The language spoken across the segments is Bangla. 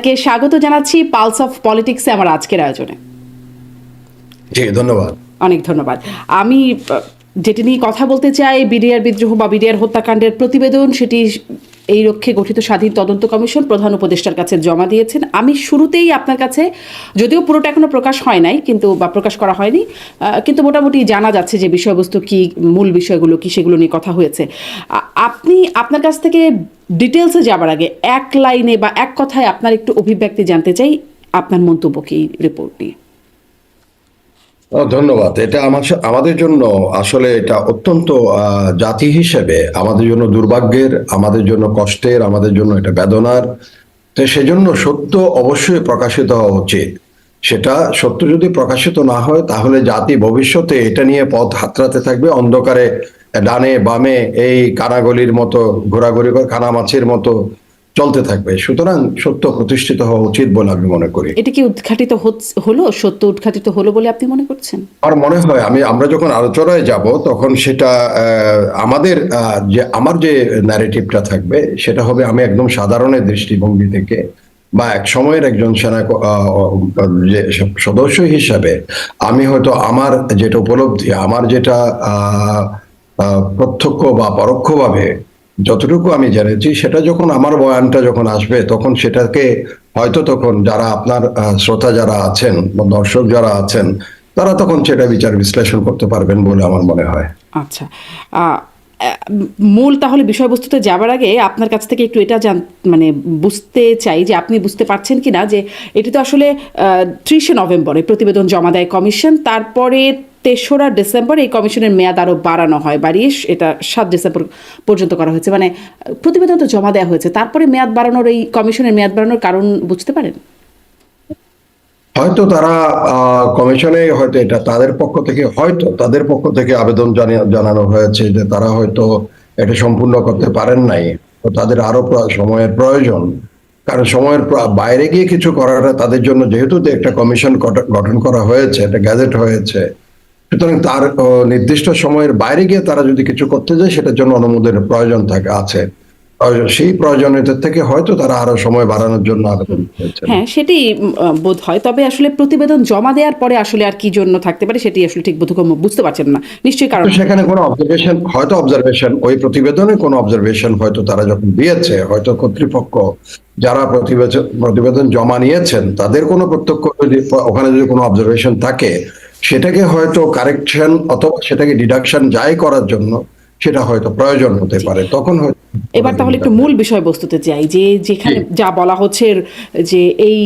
কে স্বাগত জানাচ্ছি পালস অফ পলিটিক্সে আমার আজকের আয়োজনে। জি ধন্যবাদ। অনেক ধন্যবাদ। আমি যেটি নিয়ে কথা বলতে চাই, বিডিআর বিদ্রোহ বা বিডিআর হত্যাকাণ্ডের প্রতিবেদন, সেটি এই লক্ষ্যে গঠিত স্বাধীন তদন্ত কমিশন প্রধান উপদেষ্টার কাছে জমা দিয়েছেন। আমি শুরুতেই আপনার কাছে, যদিও পুরোটা এখনো প্রকাশ হয় নাই কিন্তু বা প্রকাশ করা হয়নি, কিন্তু মোটামুটি জানা যাচ্ছে যে বিষয়বস্তু কি, মূল বিষয়গুলো কি, সেগুলো নিয়ে কথা হয়েছে। আপনি আপনার কাছ থেকে ডিটেলসে যাবার আগে এক লাইনে বা এক কথায় আপনার একটু অভিব্যক্তি জানতে চাই, আপনার মন্তব্য কি রিপোর্ট নিয়ে? ধন্যবাদ। এটা আমাদের জন্য আসলে এটা অত্যন্ত জাতি হিসেবে আমাদের জন্য দুর্ভাগ্যের, আমাদের জন্য কষ্টের, আমাদের জন্য এটা বেদনার। তো সেজন্য সত্য অবশ্যই প্রকাশিত হওয়া উচিত। সেটা সত্য যদি প্রকাশিত না হয় তাহলে জাতি ভবিষ্যতে এটা নিয়ে পথ হাতড়াতে থাকবে, অন্ধকারে ডানে বামে এই কানাগলির মতো ঘোরাঘুরি করে কানামাছির মতো চলতে থাকবে। সুতরাং সত্য প্রতিষ্ঠিত হওয়া উচিত বলে আমি মনে করি। এটা কি উদ্ঘাটিত হলো, সত্য উদ্ঘাটিত হলো বলে আপনি মনে করছেন? আমার মনে হয় আমরা যখন আলোচনায় যাব তখন সেটা আমাদের আমার যে ন্যারেটিভটা থাকবে সেটা হবে আমি একদম সাধারণের দৃষ্টিভঙ্গি থেকে বা এক সময়ের একজন যে সদস্য হিসাবে আমি হয়তো আমার যেটা উপলব্ধি, আমার যেটা প্রত্যক্ষ বা পরোক্ষভাবে যতটুকু আমি জেনেছি, সেটা যখন আমার বয়ানটা যখন আসবে তখন সেটাকে হয়তো তখন যারা আপনার শ্রোতা যারা আছেন বা দর্শক যারা আছেন তারা তখন সেটা বিচার বিশ্লেষণ করতে পারবেন বলে আমার মনে হয়। আচ্ছা, আহ, আহ, মূল তাহলে বিষয়বস্তুতে যাবার আগে আপনার কাছ থেকে একটু এটা মানে বুঝতে চাই যে আপনি বুঝতে পারছেন কি না যে এটি তো আসলে 30শে নভেম্বরে প্রতিবেদন জমা দেয় কমিশন, তারপরে 3রা ডিসেম্বর এই কমিশনের মেয়াদ আরও বাড়ানো হয়, বাড়িয়ে এটা 7 ডিসেম্বর পর্যন্ত করা হয়েছে। মানে প্রতিবেদন তো জমা দেওয়া হয়েছে, তারপরে মেয়াদ বাড়ানোর, এই কমিশনের মেয়াদ বাড়ানোর কারণ বুঝতে পারেন? হয়তো তারা কমিশনে হয়তো এটা তাদের পক্ষ থেকে আবেদন জানানো হয়েছে যে তারা হয়তো এটা সম্পূর্ণ করতে পারেন নাই, তো তাদের আরো সময়ের প্রয়োজন। কারণ সময়ের বাইরে গিয়ে কিছু করাটা তাদের জন্য, যেহেতু একটা কমিশন গঠন করা হয়েছে, একটা গ্যাজেট হয়েছে, সুতরাং তার নির্দিষ্ট সময়ের বাইরে গিয়ে তারা যদি কিছু করতে যায় সেটার জন্য অনুমোদনের প্রয়োজন আছে। সেই প্রয়োজনীয়তা থেকে হয়তো তারা আরো সময় বাড়ানোর জন্য আবেদন করেছেন। হ্যাঁ, সেটি বোধ হয়। তবে আসলে প্রতিবেদন জমা দেওয়ার পরে আসলে আর কি জন্য থাকতে পারে সেটি আসলে ঠিক বোধগম্য, বুঝতে পারছেন না নিশ্চয়ই কারণ তো আছে। সেখানে কোনো অবজারভেশন ওই প্রতিবেদনে কোনো অবজারভেশন হয়তো তারা যখন দিয়েছে, হয়তো কর্তৃপক্ষ যারা প্রতিবেদন জমা নিয়েছেন তাদের কোনো প্রত্যক্ষ যদি ওখানে যদি কোনো অবজারভেশন থাকে, সেটাকে হয়তো কারেকশন অথবা সেটাকে ডিডাকশন যাই করার জন্য সেটা হয়তো প্রয়োজন হতে পারে, তখন হয়তো। এবার তাহলে একটু মূল বিষয়বস্তুতে যাই, যে যেখানে যা বলা হচ্ছে যে এই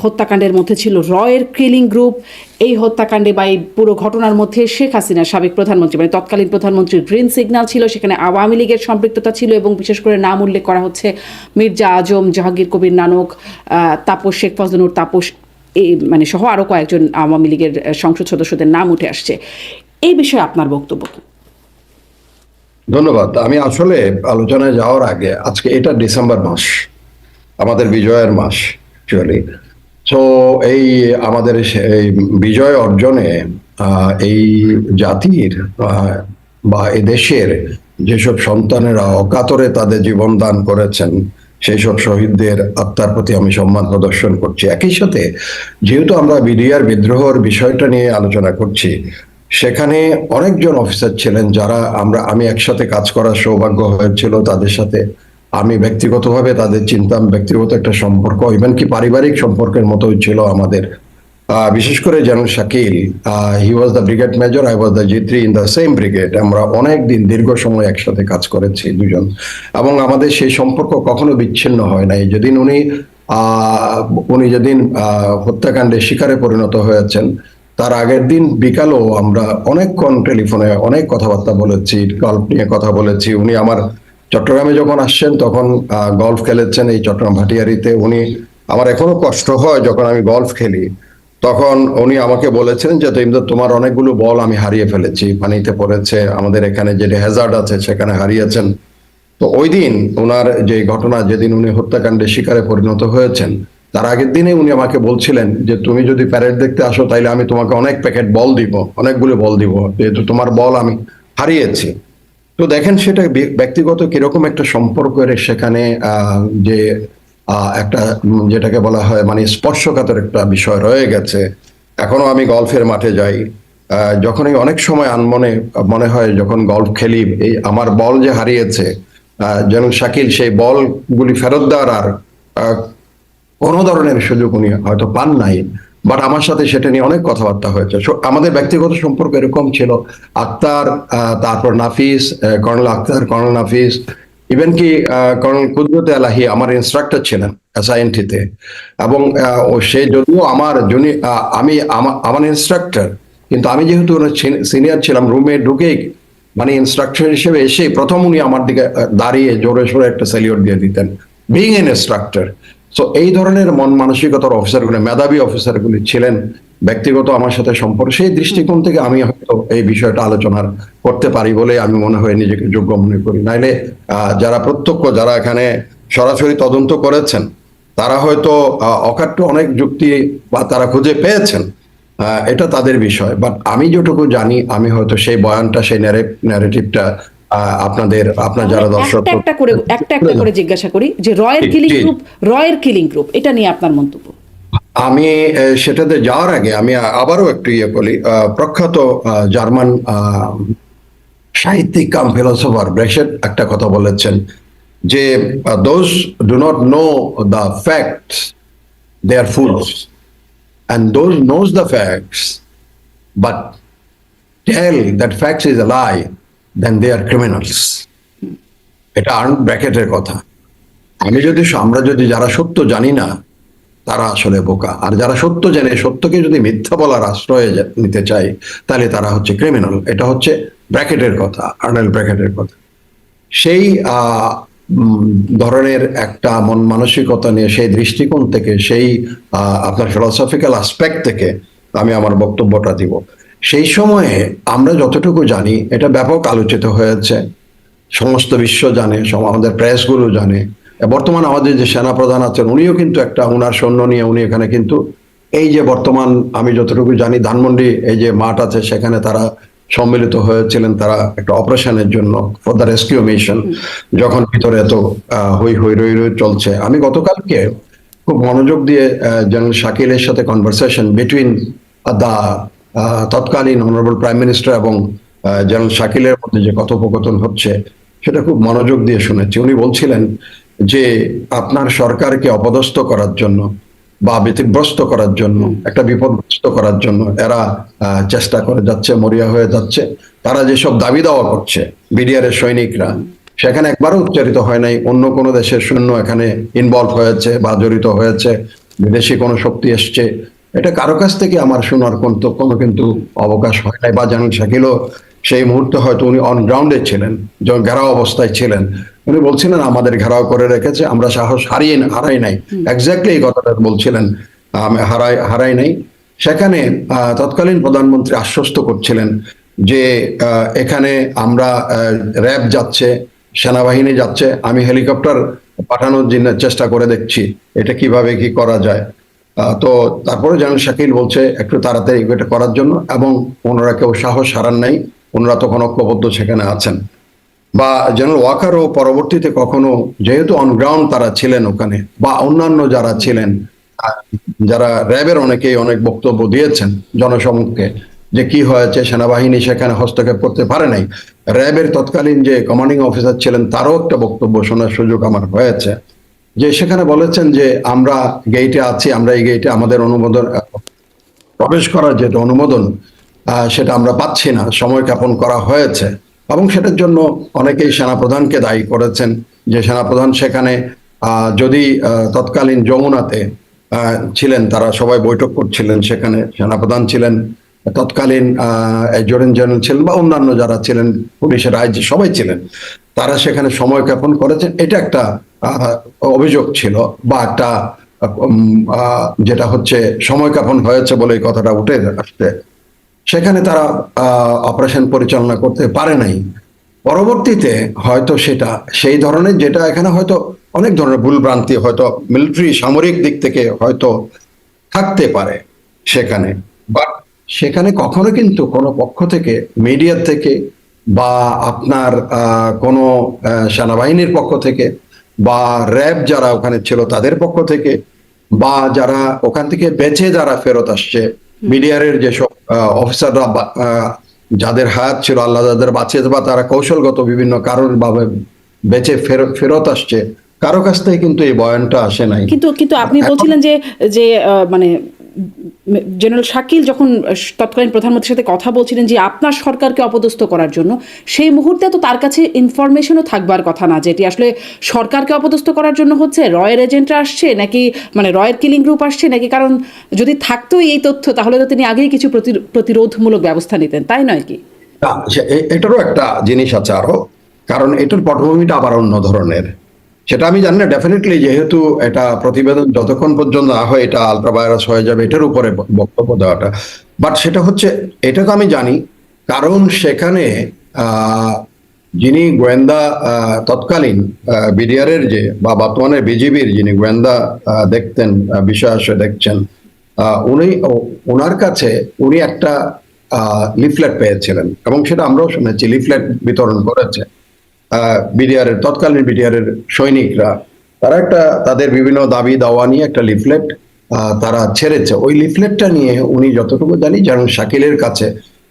হত্যাকাণ্ডের মধ্যে ছিল রয়ের কিলিং গ্রুপ। এই হত্যাকাণ্ডে বা এই পুরো ঘটনার মধ্যে শেখ হাসিনা, সাবেক প্রধানমন্ত্রী মানে তৎকালীন প্রধানমন্ত্রীর গ্রিন সিগন্যাল ছিল, সেখানে আওয়ামী লীগের সম্পৃক্ততা ছিল এবং বিশেষ করে নাম উল্লেখ করা হচ্ছে মির্জা আজম, জাহাঙ্গীর কবির নানক, তাপস, শেখ ফজলুর তাপস, এই মানে সহ আরও কয়েকজন আওয়ামী লীগের সংসদ সদস্যদের নাম উঠে আসছে। এই বিষয়ে আপনার বক্তব্য কি? ধন্যবাদ। আমি আসলে আলোচনায় যাওয়ার আগে, আজকে এটা ডিসেম্বর মাস, আমাদের বিজয়ের মাস অ্যাকচুয়ালি। তো এই আমাদের এই বিজয় অর্জনে এই জাতির বা এই দেশের যেসব সন্তানেরা অকাতরে তাদের জীবন দান করেছেন, সেই সব শহীদদের আত্মার প্রতি আমি সম্মান প্রদর্শন করছি। একই সাথে যেহেতু আমরা বিডিআর বিদ্রোহের বিষয়টা নিয়ে আলোচনা করছি, সেখানে অনেকজন অফিসার ছিলেন যারা আমি একসাথে কাজ করার সৌভাগ্য হয়েছিল তাদের সাথে। আমি ব্যক্তিগতভাবে তাদের চিনতাম, ব্যক্তিগত একটা সম্পর্ক, ইভেন কি পারিবারিক সম্পর্কের মতোই ছিল আমাদের। বিশেষ করে general Shakil, he was the brigade major, I was the G3 in the same brigade. আমরা অনেক দিন দীর্ঘ সময় একসাথে কাজ করেছি দুজন, এবং আমাদের সেই সম্পর্ক কখনো বিচ্ছিন্ন হয় নাই। উনি যেদিন হত্যাকাণ্ডের শিকারে পরিণত হয়েছেন, তার আগের দিন বিকালও আমরা অনেকক্ষণ টেলিফোনে অনেক কথাবার্তা বলেছি, গল্প নিয়ে কথা বলেছি। উনি আমার চট্টগ্রামে যখন আসছেন তখন গল্ফ খেলেছেন এই চট্টগ্রাম ভাটিয়ারিতে। আমার এখনো কষ্ট হয় যখন আমি গল্ফ খেলি, তখন উনি আমাকে বলেছেন যে তোমার অনেকগুলো বল আমি হারিয়ে ফেলেছি, পানিতে পড়েছে, আমাদের এখানে যে হ্যাজার্ড আছে সেখানে হারিয়েছেন। তো ওই দিন ওনার যে ঘটনা, যেদিন উনি হত্যাকাণ্ডের শিকারে পরিণত হয়েছেন, তার আগের দিনে উনি আমাকে বলছিলেন যে তুমি যদি প্যারেড দেখতে আসো তাইলে আমি তোমাকে অনেক প্যাকেট বল দিব, অনেকগুলো বল দিব, যেহেতু তোমার বল আমি হারিয়েছি। তো দেখেন সেটা ব্যক্তিগত কিরকম একটা সম্পর্কের সেখানে যে একটা যেটাকে বলা হয় মানে স্পর্শকাতর একটা বিষয় রয়ে গেছে। এখনো আমি গলফের মাঠে যাই, যখনই অনেক সময় আনমনে মনে হয় যখন গলফ খেলি, এই আমার বল যে হারিয়েছে, যেন শাকিল সেই বলগুলি ফেরত দেওয়ার আর আহ, কোনো ধরনের সুযোগ উনি হয়তো পান নাই, বাট আমার সাথে সেটা নিয়ে অনেক কথাবার্তা হয়েছে। আমাদের ব্যক্তিগত সম্পর্ক এরকম ছিল। আক্তার, তারপর নাফিস, কর্নেল আক্তার, কর্নেল নাফিস, ইভেন কি কর্নেল কুদরত এলাহি আমার ইনস্ট্রাক্টর ছিলেন এসআইএনটিতে। এবং সে যদিও আমার আমি আমার ইনস্ট্রাক্টর, কিন্তু আমি যেহেতু সিনিয়র ছিলাম, রুমে ঢুকেই মানে ইনস্ট্রাক্টর হিসেবে এসে প্রথম উনি আমার দিকে দাঁড়িয়ে জোরে সোরে একটা স্যালিউট দিয়ে দিতেন, বিইং এন ইনস্ট্রাক্টর। সো এই ধরনের মন মানসিকতার অফিসারগুলি, মেধাবী অফিসারগুলি ছিলেন। ব্যক্তিগত আমার সাথে সম্পর্ক, সেই দৃষ্টিকোণ থেকে আমি হয়তো এই বিষয়টা আলোচনা করতে পারি বলে আমি মনে হয় নিজেকে যোগ্য মনে করি। নাইলে যারা প্রত্যক্ষ, যারা এখানে সরাসরি তদন্ত করেছেন, তারা হয়তো অকাট্য অনেক যুক্তি বা তারা খুঁজে পেয়েছেন, এটা তাদের বিষয়। বাট আমি যেটুকু জানি, আমি হয়তো সেই বয়ানটা, সেই ন্যারেটিভটা আপনার যারা দর্শক, একটা করে জিজ্ঞাসা করি যে রয়ের কিলিং গ্রুপ এটা নিয়ে আপনার মন্তব্য। আমি সেটাতে যাওয়ার আগে আমি আবারও একটু ইয়ে বলি। প্রখ্যাত জার্মান সাহিত্যিক কাম ফিলোসফার ব্রেশেট একটা কথা বলেছেন যে those do not know the facts they are fools, and those knows the facts but tell that facts is a lie, then they are criminals. এটা আর্নল্ড ব্র্যাকেটের কথা। আমরা যদি যারা সত্য জানি না, তারা আসলে বোকা। আর যারা সত্য জানে, সত্যকে যদি মিথ্যা বলার আশ্রয়ে নিতে চায়, তাহলে তারা হচ্ছে ক্রিমিনাল। এটা হচ্ছে ব্র্যাকেটের কথা, আর্নল্ড ব্র্যাকেটের কথা। সেই ধরনের একটা মন মানসিকতা নিয়ে, সেই দৃষ্টিকোণ থেকে, সেই আপনার ফিলোসফিক্যাল অ্যাসপেক্ট থেকে আমি আমার বক্তব্যটা দিব। সেই সময়ে আমরা যতটুকু জানি, এটা ব্যাপক আলোচিত হয়েছে, সমস্ত বিশ্ব জানে, আমাদের প্রেসগুলো জানে। বর্তমান আমাদের যে সেনাপ্রধান আছেন, উনিও কিন্তু একটা ওনার সৈন্য নিয়ে উনি এখানে কিন্তু এই যে বর্তমান আমি যতটুকু জানি ধানমন্ডি এই যে মাঠ আছে, সেখানে তারা সম্মিলিত হয়েছিলেন, তারা একটা অপারেশনের জন্য, ফর দ্য রেস্কিউ মিশন, যখন ভিতরে এত হই হই রই রই চলছে। আমি গতকালকে খুব মনোযোগ দিয়ে জেনারেল শাকিলের সাথে কনভারসেশন বিটুইন দা তৎকালীন অনারেবল প্রাইম মিনিস্টার এবং জেনারেল শাকিলের মধ্যে যে কথোপকথন হচ্ছে, সেটা খুব মনোযোগ দিয়ে শুনেছি। উনি বলছিলেন যে আপনার সরকারকে অপদস্থ করার জন্য বা ব্যতিব্রস্ত করার জন্য, একটা বিপদগ্রস্ত করার জন্য এরা চেষ্টা করে যাচ্ছে, মরিয়া হয়ে যাচ্ছে। তারা যেসব দাবি দাওয়া করছে, বিডিআর এর সৈনিকরা, সেখানে একবারও উচ্চারিত হয় নাই অন্য কোনো দেশের সৈন্য এখানে ইনভলভ হয়েছে বা জড়িত হয়েছে, বিদেশি কোনো শক্তি এসছে। এটা কারো কাছ থেকে আমার শোনার কোনো কিন্তু অবকাশ হয় নাই। বা জেনারেল শাকিলও সেই মুহূর্তে হয়তো উনি অন গ্রাউন্ডে ছিলেন, যখন ঘেরাও অবস্থায় ছিলেন, উনি বলছিলেন আমাদের ঘেরাও করে রেখেছে, আমরা সাহস হারাই নাই। এক্স্যাক্টলি এই কথাটা বলছিলেন, হারাই নাই। সেখানে তৎকালীন প্রধানমন্ত্রী আশ্বস্ত করছিলেন যে এখানে আমরা র্যাব যাচ্ছে, সেনাবাহিনী যাচ্ছে, আমি হেলিকপ্টার পাঠানোর জন্য চেষ্টা করে দেখছি এটা কিভাবে কি করা যায়। তো তারপরে জেনারেল শাকিল বলছে একটু তাড়াতাড়ি এটা করার জন্য, এবং ওনারা কেউ সাহস হারান নাই, ওনারা তখন ঐক্যবদ্ধ সেখানে আছেন। বা জেনারেল ওয়াকারও পরবর্তীতে কখনো, যেহেতু অন গ্রাউন্ড তারা ছিলেন ওখানে, বা অন্যান্য যারা ছিলেন, যারা র্যাবের অনেকেই অনেক বক্তব্য দিয়েছেন জনসমক্ষে যে কি হয়েছে, সেনাবাহিনী সেখানে হস্তক্ষেপ করতে পারে নাই। র্যাবের তৎকালীন যে কমান্ডিং অফিসার ছিলেন, তারও একটা বক্তব্য শোনার সুযোগ আমার হয়েছে, যে সেখানে বলেছেন যে আমরা গেইটে আছি, আমরা এই গেইটে আমাদের অনুমোদন, প্রবেশ করার যেটা অনুমোদন, সেটা আমরা পাচ্ছি না, সময় জ্ঞাপন করা হয়েছে। এবং সেটার জন্য অনেকেই সেনাপ্রধানকে দায়ী করেছেন, যে সেনাপ্রধান সেখানে যদি তৎকালীন যমুনাতে ছিলেন, তারা সবাই বৈঠক করছিলেন, সেখানে সেনাপ্রধান ছিলেন, তৎকালীন অ্যাডজুটেন্ট জেনারেল ছিলেন, বা অন্যান্য যারা ছিলেন, পুলিশের আইজি সবাই ছিলেন, তারা সেখানে সময় জ্ঞাপন করেছেন। এটা একটা অভিযোগ ছিল, বা একটা যেটা হচ্ছে সময় জ্ঞাপন হয়েছে বলে এই কথাটা উঠে আসছে। সেখানে তারা অপারেশন পরিচালনা করতে পারে নাই। পরবর্তীতে হয়তো সেটা সেই ধরনের, যেটা এখানে হয়তো অনেক ধরনের ভুলভ্রান্তি হয়তো মিলিটারি সামরিক দিক থেকে হয়তো থাকতে পারে সেখানে, বাট সেখানে কখনো কিন্তু কোনো পক্ষ থেকে, মিডিয়া থেকে বা আপনার কোনো সেনাবাহিনীর পক্ষ থেকে বা র্যাব যারা ওখানে ছিল তাদের পক্ষ থেকে, বা যারা ওখান থেকে বেঁচে যারা ফেরত আসছে, বিডিআর এর যেসব অফিসাররা যাদের হায়াত ছিল আল্লাহ যাদের বাঁচিয়েছে, বা তারা কৌশলগত বিভিন্ন কারণ ভাবে বেঁচে ফেরত আসছে, কারো কাছ থেকে কিন্তু এই বয়ানটা আসে নাই। কিন্তু কিন্তু আপনি বলছিলেন যে যে মানে জেনারেল শাকিল যখন তৎকালীন প্রধানমন্ত্রীর সাথে কথা বলছিলেন যে আপনার সরকারকে অপদস্থ করার জন্য, সেই মুহূর্তে তো তার কাছে ইনফরমেশনও থাকবার কথা না যে এটি আসলে সরকারকে অপদস্থ করার জন্য হচ্ছে, রয়ের এজেন্টরা আসছে নাকি, মানে রয়ের কিলিং গ্রুপ আসছে নাকি? কারণ যদি থাকতোই এই তথ্য তাহলে তো তিনি আগেই কিছু প্রতিরোধমূলক ব্যবস্থা নিতেন, তাই নয় কি? না, এটারও একটা জিনিস আছে আরো, কারণ এটার পটভূমিটা আবার অন্য ধরনের। সেটা আমি জানি না, ডেফিনেটলি যেহেতু এটা প্রতিবেদন যতক্ষণ পর্যন্ত না হয় এটা আলট্রা ভাইরাস হয়ে যাবে, এটার উপরে বক্তব্য দেওয়াটা। বাট সেটা হচ্ছে, এটা তো আমি জানি, কারণ সেখানে যিনি গোয়েন্দা তৎকালীন বিডিআর এর যে, বা বর্তমানে বিজিবির যিনি গোয়েন্দা দেখতেন, বিষয় আসে দেখছেন, ওনার কাছে উনি একটা লিফলেট পেয়েছিলেন, এবং সেটা আমরাও শুনেছি, লিফলেট বিতরণ করেছে বিডিআর এর তৎকালীন বিডিআর এর সৈনিকরা। তারা একটা তাদের বিভিন্ন দাবি দাওয়া নিয়ে একটা লিফলেট তারা ছেড়েছে। ওই লিফলেটটা নিয়ে উনি যতটুকু জানি যেন শাকিলের কাছে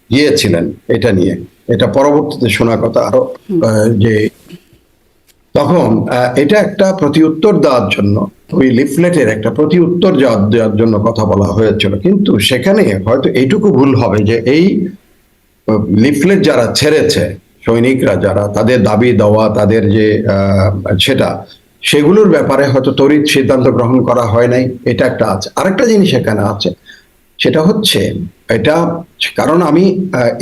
গিয়েছিলেন এটা নিয়ে। এটা পরবর্তীতে শোনা কথা আরো, যে তখন এটা একটা প্রতি উত্তর দেওয়ার জন্য, ওই লিফলেটের একটা প্রতি উত্তর দেওয়ার জন্য কথা বলা হয়েছিল। কিন্তু সেখানে হয়তো এইটুকু ভুল হবে যে এই লিফলেট যারা ছেড়েছে, সৈনিকরা যারা, তাদের দাবি দেওয়া, তাদের যে সেগুলোর ব্যাপারে হয়তো তড়িৎ সিদ্ধান্ত গ্রহণ করা হয় নাই, এটা একটা আছে। আরেকটা জিনিস এখানে আছে, সেটা হচ্ছে এটা, কারণ আমি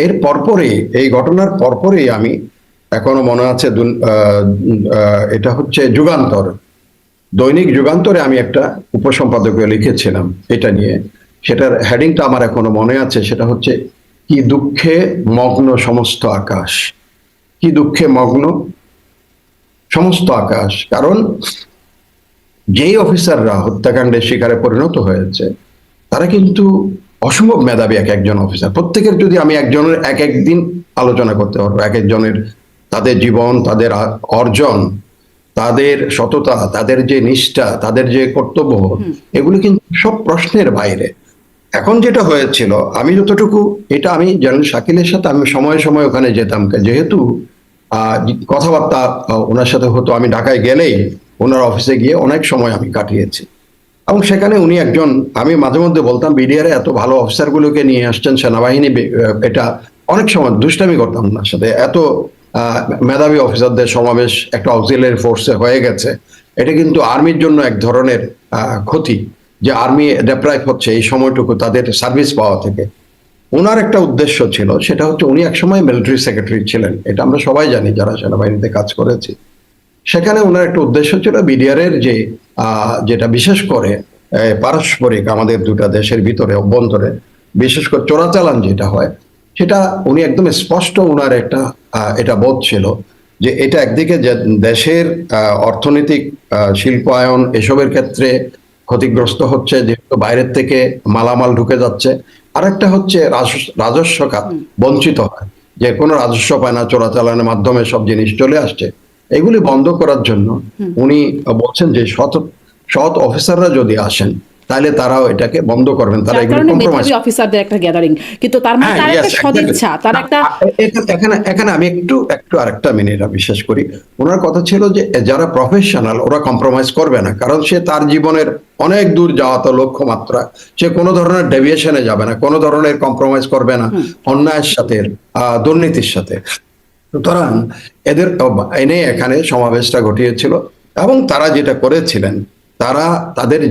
এর পরপরই, এই ঘটনার পরপরই আমি এখনো মনে আছে, এটা হচ্ছে যুগান্তর, দৈনিক যুগান্তরে আমি একটা উপসম্পাদকীয় লিখেছিলাম এটা নিয়ে। সেটার হেডিংটা আমার এখনো মনে আছে, সেটা হচ্ছে কি দুঃখে মগ্ন সমস্ত আকাশ। কি দুঃখে মগ্ন সমস্ত আকাশ। কারণ যেই অফিসাররা হত্যাকাণ্ডের শিকারে পরিণত হয়েছে তারা কিন্তু অসম্ভব মেধাবী এক একজন অফিসার। প্রত্যেকের যদি আমি একজনের এক একদিন আলোচনা করতে পারবো, এক একজনের তাদের জীবন, তাদের অর্জন, তাদের সততা, তাদের যে নিষ্ঠা, তাদের যে কর্তব্য, এগুলো কিন্তু সব প্রশ্নের বাইরে। এখন যেটা হয়েছিল, আমি যতটুকু, এটা আমি জেনারেল শাকিলের সাথে আমি সময়ে সময়ে ওখানে যেতাম, যেহেতু কথাবার্তা ওনার সাথে হতো, আমি ঢাকায় গেলেই ওনার অফিসে গিয়ে অনেক সময় আমি কাটিয়েছি। এবং সেখানে উনি একজন, আমি মাঝে মধ্যে বলতাম বিডিআর এত ভালো অফিসার গুলোকে নিয়ে আসছেন সেনাবাহিনী, এটা অনেক সময় দুষ্টামি করতাম ওনার সাথে, এত মেধাবী অফিসারদের সমাবেশ একটা অক্সিলারি ফোর্সে হয়ে গেছে, এটা কিন্তু আর্মির জন্য এক ধরনের ক্ষতি, যে আর্মি ডেপ্রাইভ হচ্ছে এই সময়টুকু তাদের সার্ভিস পাওয়া থেকে। ওনার একটা উদ্দেশ্য ছিল, সেটা হচ্ছে উনি একসময় মিলিটারি সেক্রেটারি ছিলেন, এটা আমরা সবাই জানি যারা সেনাবাহিনীতে কাজ করেছি। সেখানে ওনার একটা উদ্দেশ্য ছিল বিডিআর এর যে যেটা বিশেষ করে পারস্পরিক আমাদের দুটা দেশের ভিতরে অভ্যন্তরে বিশেষ করে চোরাচালান যেটা হয়, সেটা উনি একদম স্পষ্ট, ওনার একটা এটা বোধ ছিল যে এটা একদিকে যে দেশের অর্থনৈতিক শিল্পায়ন এসবের ক্ষেত্রে ক্ষতিগ্রস্ত হচ্ছে, যেহেতু বাইরের থেকে মালামাল ঢুকে যাচ্ছে। আরেকটা হচ্ছে রাজস্ব খাত বঞ্চিত হয়, যে কোনো রাজস্ব পায় না, চোরাচালানের মাধ্যমে সব জিনিস চলে আসছে। এগুলি বন্ধ করার জন্য উনি বলছেন যে সৎ অফিসাররা যদি আসেন তাহলে তারাও এটাকে বন্ধ করবেন, তারা এগুলি কম্প্রোমাইজ। অফিসারদের একটা গ্যাদারিং, কিন্তু তার মানে তার একটা সদিচ্ছা, তার একটা, এখানে আমি একটু আরেকটা মিনিট বিশেষ করি। ওনার কথা ছিল যে যারা প্রফেশনাল ওরা কম্প্রোমাইজ করবে না, কারণ সে তার জীবনের অনেক দূর যাওয়া তো লক্ষ্যমাত্রা, সে কোনো ধরনের ডেভিয়েশনে যাবে না, কোনো ধরনের কম্প্রোমাইজ করবে না অন্যায়ের সাথে, দুর্নীতির সাথে। সুতরাং এদের এনে এখানে সমাবেশটা ঘটিয়েছিল, এবং তারা যেটা করেছিলেন, তারা তাদের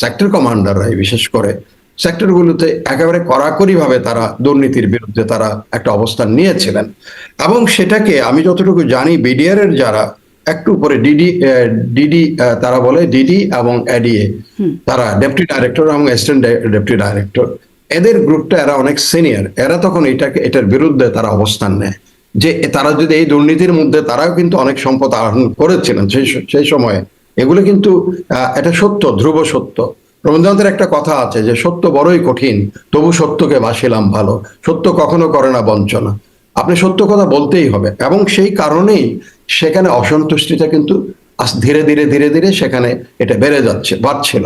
সেক্টর কমান্ডাররা বিশেষ করে সেক্টরগুলোতে একেবারে কড়াকড়ি ভাবে তারা দুর্নীতির বিরুদ্ধে তারা একটা অবস্থান নিয়েছিলেন। এবং সেটাকে আমি যতটুকু জানি বিডিআর এর যারা একটু উপরে ডিডি তারা বলে ডিডি এবং এডিএ, তারা ডেপুটি ডাইরেক্টর এবং অ্যাসিস্ট্যান্ট ডেপুটি ডাইরেক্টর, এদের গ্রুপটা এরা অনেক সিনিয়র, এরা তখন এটার বিরুদ্ধে তারা অবস্থান নেয়, যে তারা যদি এই দুর্নীতির মধ্যে, তারাও কিন্তু অনেক সম্পদ আহরণ করেছিলেন সেই সময়ে। এগুলো কিন্তু এটা সত্য, ধ্রুব সত্য। রবীন্দ্রনাথের একটা কথা আছে যে সত্য বড়ই কঠিন, তবু সত্যকে বাসিলাম ভালো, সত্য কখনো করে না বঞ্চনা। আপনি সত্য কথা বলতেই হবে, এবং সেই কারণেই সেখানে অসন্তুষ্টিটা কিন্তু ধীরে ধীরে ধীরে ধীরে সেখানে এটা বাড়ছিল।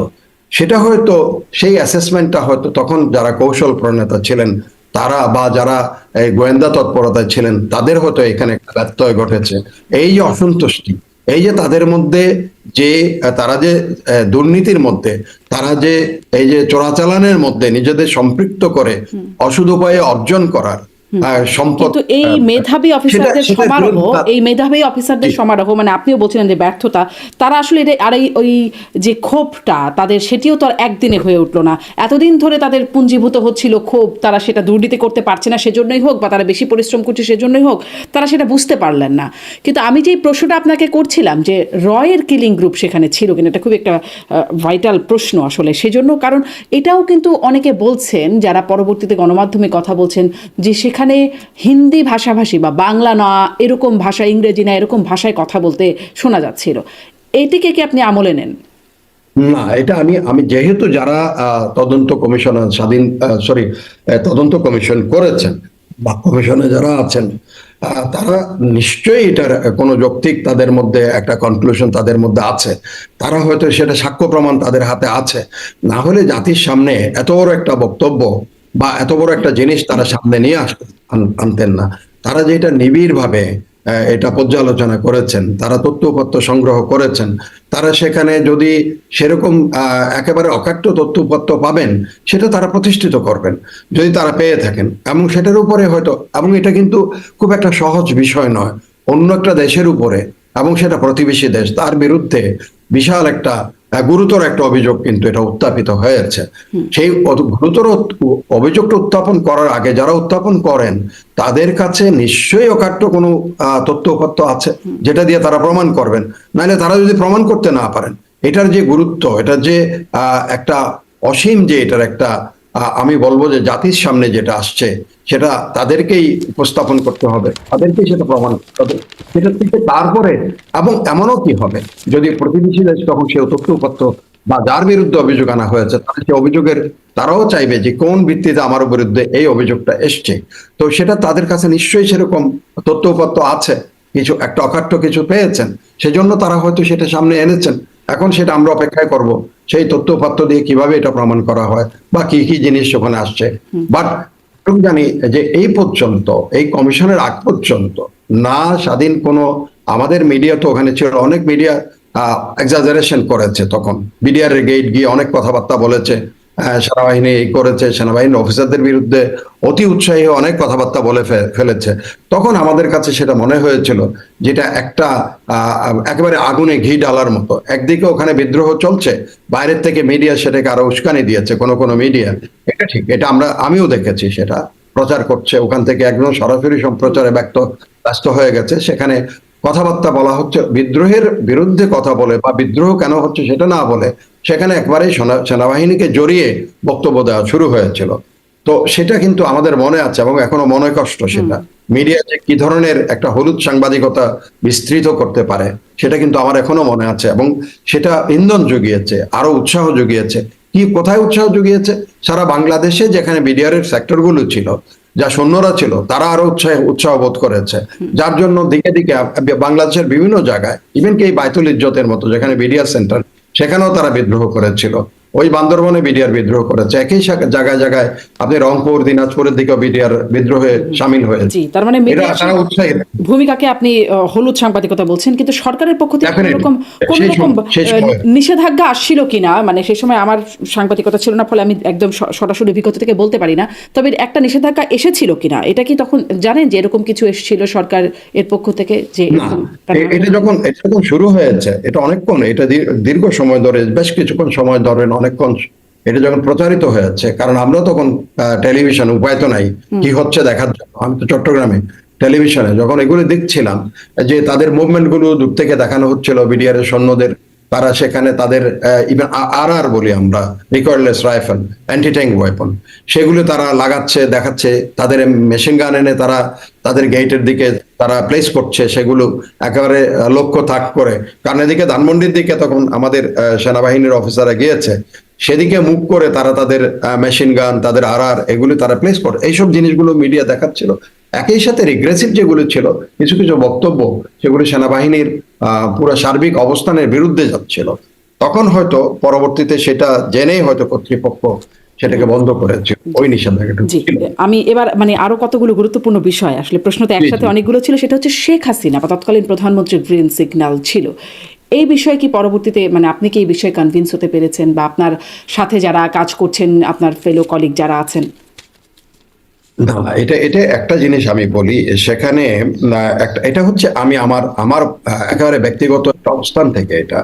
সেটা হয়তো সেই অ্যাসেসমেন্টটা হয়তো তখন যারা কৌশল প্রণেতা ছিলেন তারা বা যারা এই গোয়েন্দা তৎপরতায় ছিলেন তাদের হয়তো এখানে একটা ব্যত্যয় ঘটেছে। এই যে অসন্তুষ্টি, এই যে তাদের মধ্যে যে তারা যে দুর্নীতির মধ্যে, তারা যে এই যে চোরাচালানের মধ্যে নিজেদের সম্পৃক্ত করে অসৎ উপায়ে অর্জন করার সম্পদ, কিন্তু এই মেধাবী অফিসারদের সেটা সমারোহ, বিরোধিতা- এই মেধাবী অফিসারদের সমারোহ, মানে আপনিও বলছিলেন যে ব্যর্থতা, তারা আসলে আর ওই যে ক্ষোভটা তাদের, সেটিও তো আর একদিনে হয়ে উঠলো না। এতদিন ধরে তাদের পুঞ্জীভূত হচ্ছিল ক্ষোভ, তারা সেটা দুর্নীতি করতে পারছে না সেজন্যই হোক, বা তারা বেশি পরিশ্রম করছে সেজন্যই হোক, তারা সেটা বুঝতে পারলেন না। কিন্তু আমি যে প্রশ্নটা আপনাকে করছিলাম যে রয়ের কিলিং গ্রুপ সেখানে ছিল কিনা, এটা খুব একটা ভাইটাল প্রশ্ন আসলে। সেজন্য কারণ এটাও কিন্তু অনেকে বলছেন, যারা পরবর্তীতে গণমাধ্যমে কথা বলছেন, যে সেখানে হিন্দি ভাষাভাষী বা বাংলা না এরকম ভাষা, ইংরেজি না এরকম ভাষায় কথা বলতে শোনা যাচ্ছিল। এটিকে কি আপনি আমলে নেন? না, এটা আমি যেহেতু যারা তদন্ত কমিশনার তদন্ত কমিশন করেছেন বা কমিশনে যারা আছেন, তারা নিশ্চয়ই এটার কোনো যৌক্তিক তাদের মধ্যে একটা কনক্লুশন তাদের মধ্যে আছে। তারা হয়তো সেটা সাক্ষ্য প্রমাণ তাদের হাতে আছে, না হলে জাতির সামনে এত বড় একটা বক্তব্য বা এত বড় একটা জিনিস তারা সামনে নিয়ে আনতেন না। তারা যেটা নিবিড়ভাবে এটা পর্যালোচনা করেছেন, তারা তথ্যপত্র সংগ্রহ করেছেন, তারা সেখানে যদি সেরকম একেবারে অকাট্য তথ্যপত্র পাবেন সেটা তারা প্রতিষ্ঠিত করবেন যদি তারা পেয়ে থাকেন, এবং সেটার উপরে হয়তো, এবং এটা কিন্তু খুব একটা সহজ বিষয় নয়, অন্য একটা দেশের উপরে, এবং সেটা প্রতিবেশী দেশ, তার বিরুদ্ধে বিশাল একটা গুরুতর একটা অভিযোগ কিন্তু এটা উত্থাপিত হয়েছে। সেই গুরুতর অভিযোগটা উত্থাপন করার আগে যারা উত্থাপন করেন তাদের কাছে নিশ্চয়ই অকাট্য কোনো তথ্যপত্র আছে যেটা দিয়ে তারা প্রমাণ করবেন। নাহলে তারা যদি প্রমাণ করতে না পারেন, এটার যে গুরুত্ব, এটার যে একটা অসীম, যে এটার একটা আমি বলবো যে জাতির সামনে যেটা আসছে সেটা তাদেরকেই উপস্থাপন করতে হবে, তাদেরকেই সেটা প্রমাণ করতে হবে। সেটা থেকে তারপরে, এবং এমনও কি হবে যদি প্রতিবেশী দেশ তখন সে তথ্যপত্র বা যার বিরুদ্ধে অভিযোগ আনা হয়েছে তাহলে সে অভিযোগের, তারাও চাইবে যে কোন ভিত্তিতে আমার বিরুদ্ধে এই অভিযোগটা এসছে। তো সেটা তাদের কাছে নিশ্চয়ই সেরকম তথ্যপত্র আছে, কিছু একটা অকাট্য কিছু পেয়েছেন, সেজন্য তারা হয়তো সেটা সামনে এনেছেন। এখন সেটা আমরা অপেক্ষায় করব সেই তথ্যপত্র দিয়ে কিভাবে এটা প্রমাণ করা হয় বা কি কি জিনিস ওখানে আসছে। বাট জানি যে এই পর্যন্ত, এই কমিশনের আগ পর্যন্ত না স্বাধীন কোনো, আমাদের মিডিয়া তো ওখানে ছিল, অনেক মিডিয়া এক্সাজারেশন করেছে, তখন বিডিআর গেট গিয়ে অনেক কথাবার্তা বলেছে, সেনাবাহিনী এই করেছে, সেনাবাহিনীর অফিসারদের বিরুদ্ধে অতি উৎসাহী অনেক কথাবার্তা বলে ফেলেছে। তখন আমাদের কাছে সেটা মনে হয়েছিল যেটা একটা একেবারে আগুনে ঘি ডালার মতো। একদিকে ওখানে বিদ্রোহ চলছে, বাইরের থেকে মিডিয়া সেটাকে আরো উস্কানি দিয়েছে, কোনো মিডিয়া, এটা ঠিক, এটা আমিও দেখেছি, সেটা প্রচার করছে, ওখান থেকে একদম সরাসরি সম্প্রচারে ব্যস্ত হয়ে গেছে। সেখানে কথাবার্তা বলা হচ্ছে, বিদ্রোহের বিরুদ্ধে কথা বলে বা বিদ্রোহ কেন হচ্ছে সেটা না বলে সেখানে একবারেই সেনাবাহিনীকে জড়িয়ে বক্তব্য দেওয়া শুরু হয়েছিল। তো সেটা কিন্তু আমাদের মনে আছে এবং এখনো মনে কষ্ট সেটা। মিডিয়া যে কি ধরনের একটা হলুদ সাংবাদিকতা বিস্তৃত করতে পারে সেটা কিন্তু আমার এখনো মনে আছে, এবং সেটা ইন্ধন জুগিয়েছে, আরো উৎসাহ জুগিয়েছে। কোথায় উৎসাহ জুগিয়েছে? সারা বাংলাদেশে যেখানে বিডিআর এর সেক্টরগুলো ছিল, যা সৈন্যরা ছিল, তারা আরো উৎসাহ বোধ করেছে, যার জন্য দিকে দিকে বাংলাদেশের বিভিন্ন জায়গায়, ইভেন কি বাইতুল ইজ্জতের মতো যেখানে বিডিআর সেন্টার, সেখানেও তারা বিদ্রোহ করেছিল। ওই বান্দরবনে বিডিআর বিদ্রোহ করেছে, একই জায়গায় জায়গায় আপনি রংপুর, দিনাজপুরের দিকেও বিডিআর বিদ্রোহে সামিল হয়েছে। জি, তার মানে তারা উৎসাহী ভূমিকাকে আপনি হলুদ সাংবাদিকতা বলছেন, কিন্তু সরকারের পক্ষ থেকে কোন রকম নিষেধাজ্ঞা আসছিল কিনা, মানে সেই সময় আমার সাংবাদিকতা ছিল না, ফলে আমি একদম সরাসরি অভিজ্ঞতা থেকে বলতে পারি না, তবে একটা নিষেধাজ্ঞা এসেছিল কিনা এটা কি তখন জানেন, যে এরকম কিছু এসেছিল সরকার এর পক্ষ থেকে? যে এটা যখন শুরু হয়েছে, এটা অনেকক্ষণ, এটা দীর্ঘ সময় ধরে, বেশ কিছুক্ষণ সময় ধরে, অনেকক্ষণ এটা যখন প্রচারিত হয়েছে, কারণ আমরা তখন টেলিভিশন, উপায় তো নাই কি হচ্ছে দেখার জন্য, আমি তো চট্টগ্রামে টেলিভিশনে যখন এগুলো দেখছিলাম যে তাদের মুভমেন্ট গুলো দূর থেকে দেখানো হচ্ছিল, বিডিআর এর সৈন্যদের, তারা সেখানে তাদের ইভেন আর বলি আমরা, recoilless rifle, anti tank weapon, সেগুলো তারা লাগাচ্ছে, দেখাচ্ছে, তাদের মেশিন গান এনে তারা তাদের গেটের দিকে তারা প্লেস করছে, সেগুলো একেবারে লক্ষ্য তাক করে, কারণ এদিকে ধানমন্ডির দিকে তখন আমাদের সেনাবাহিনীর অফিসাররা গিয়েছে, সেদিকে মুখ করে তারা তাদের মেশিন গান, তাদের আর এগুলো তারা প্লেস করে, এইসব জিনিসগুলো মিডিয়া দেখাচ্ছিল। একই সাথে রিগ্রেসিভ যেগুলো ছিল কিছু কিছু বক্তব্য, সেগুলো সেনাবাহিনীর পুরো সার্বিক অবস্থানের বিরুদ্ধে যাচ্ছিল, তখন হয়তো পরবর্তীতে সেটা জেনেই হয়তো কর্তৃপক্ষ সেটাকে বন্ধ করেছে, ওই নিষেধাজ্ঞাটুকু জি, ছিল। আমি এবার মানে আরো কতগুলো গুরুত্বপূর্ণ বিষয়, আসলে প্রশ্ন তো জি, একসাথে জি। অনেকগুলো ছিল, সেটা হচ্ছে শেখ হাসিনা বা তৎকালীন প্রধানমন্ত্রীর গ্রিন সিগন্যাল ছিল। এই বিষয়ে কি পরবর্তীতে মানে আপনি কি এই বিষয়ে কনভিন্স হতে পেরেছেন, বা আপনার সাথে যারা কাজ করছেন, আপনার ফেলো কলিগ যারা আছেন? না, এটা এটা একটা জিনিস আমি বলি সেখানে, একটা এটা হচ্ছে আমি আমার আমার একেবারে ব্যক্তিগত একটা অবস্থান থেকে, এটা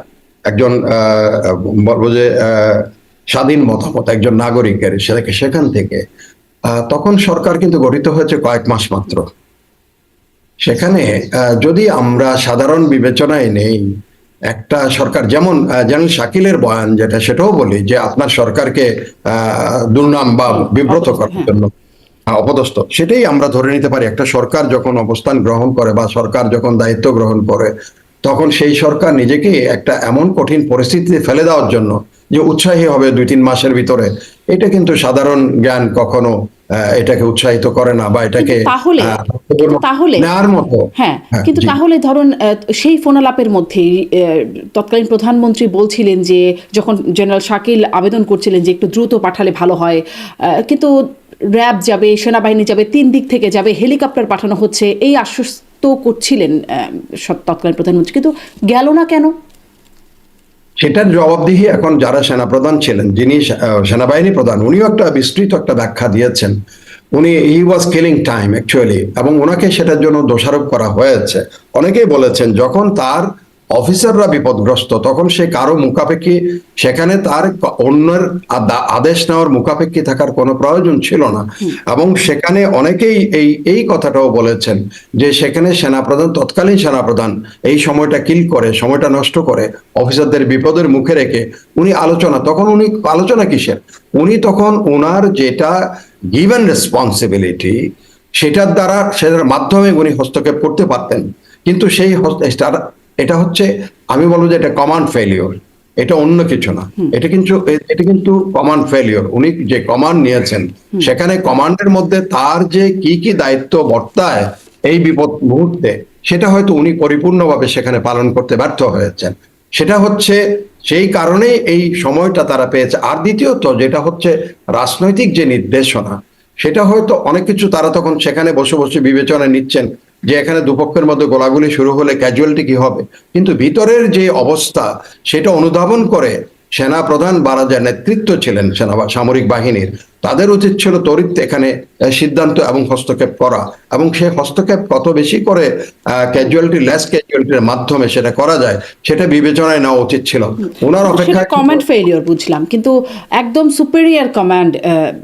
একজন বলবো যে স্বাধীন মতামত একজন নাগরিকের, সেখান থেকে তখন সরকার কিন্তু গঠিত হয়েছে কয়েক মাস মাত্র। সেখানে যদি আমরা সাধারণ বিবেচনায় নেই, একটা সরকার যেমন জেনারেল শাকিলের বয়ান যেটা, সেটাও বলি যে আপনার সরকারকে দুর্নাম বা বিব্রত অপদস্থ, করার হ্যাঁ। জন্য অপদস্থ, সেটাই আমরা ধরে নিতে পারি। একটা সরকার যখন অবস্থান গ্রহণ করে বা সরকার যখন দায়িত্ব গ্রহণ করে, তখন সেই সরকার নিজেকে একটা এমন কঠিন পরিস্থিতিতে ফেলে দেওয়ার জন্য যে উৎসাহী হবে 2-3 মাসের ভিতরে, এটা কিন্তু সাধারণ জ্ঞান কখনো এটাকে উৎসাহিত করে না বা কিন্তু এটাকে তাহলে আহ, কিন্তু তাহলে নেওয়ার মতো। হ্যাঁ, হ্যাঁ, কিন্তু জি। তাহলে ধরুন সেই ফোনালাপের মধ্যেই তৎকালীন প্রধানমন্ত্রী বলছিলেন যে, যখন জেনারেল শাকিল আবেদন করছিলেন যে একটু দ্রুত পাঠালে ভালো হয়, কিন্তু র্যাব যাবে, সেনাবাহিনী যাবে, 3 দিক থেকে যাবে, হেলিকপ্টার পাঠানো হচ্ছে, এই আশ্বস্ত করছিলেন তৎকালীন প্রধানমন্ত্রী, কিন্তু গেল না কেন? সেটার জবাবদিহি এখন যারা সেনাপ্রধান ছিলেন, যিনি সেনাবাহিনী প্রধান, উনিও একটা বিস্তৃত একটা ব্যাখ্যা দিয়েছেন। উনি হি ওয়াজ কিলিং টাইম অ্যাকচুয়ালি, এবং ওনাকে সেটার জন্য দোষারোপ করা হয়েছে। অনেকেই বলেছেন যখন তার অফিসাররা বিপদগ্রস্ত, তখন সে কারো মুখাপেক্ষী, সেখানে তার অন্যের আদেশ নেওয়ার মুখাপেক্ষী থাকার কোনো প্রয়োজন ছিল না। এবং সেখানে অনেকেই এই এই কথাটাও বলেছেন যে সেখানে সেনাপ্রধান, তৎকালীন সেনাপ্রধান এই সময়টা কিল করে, সময়টা নষ্ট করে, অফিসারদের বিপদের মুখে রেখে উনি আলোচনা কিসের? উনি তখন ওনার যেটা গিভেন রেসপন্সিবিলিটি, সেটার মাধ্যমে উনি হস্তক্ষেপ করতে পারতেন। কিন্তু এটা হচ্ছে, আমি বলবো যে এটা কমান্ড ফেলিওর, এটা অন্য কিছু না। এটা কিন্তু কমান্ড ফেলিওর। উনি যে কমান্ড নিয়েছেন, সেখানে কমান্ডের মধ্যে তার যে কি কি দায়িত্ব বর্তায় এই বিপদ মুহূর্তে, সেটা হয়তো উনি পরিপূর্ণভাবে সেখানে পালন করতে ব্যর্থ হয়েছেন। সেটা হচ্ছে, সেই কারণেই এই সময়টা তারা পেয়েছে। আর দ্বিতীয়ত যেটা হচ্ছে রাজনৈতিক যে নির্দেশনা, সেটা হয়তো অনেক কিছু তারা তখন সেখানে বসে বসে বিবেচনায় নিচ্ছেন যে এখানে দুপক্ষের মধ্যে গোলাগুলি শুরু হলে ক্যাজুয়ালিটি কি হবে। কিন্তু ভিতরের যে অবস্থা, সেটা অনুধাবন করে সেনা প্রধান বা যে নেতৃত্ব ছিলেন সামরিক বাহিনীর, তাদের উচিত ছিল তড়িৎ এখানে সিদ্ধান্ত এবং হস্তক্ষেপ করা, এবং সেই হস্তক্ষেপ কত বেশি করে লেস ক্যাজুয়ালিটির মাধ্যমে সেটা করা যায়, সেটা বিবেচনায় নেওয়া উচিত ছিল। ওনার সেটা অপেক্ষায় কমান্ড ফেলিওর বুঝলাম, কিন্তু একদম সুপেরিয়র কমান্ড,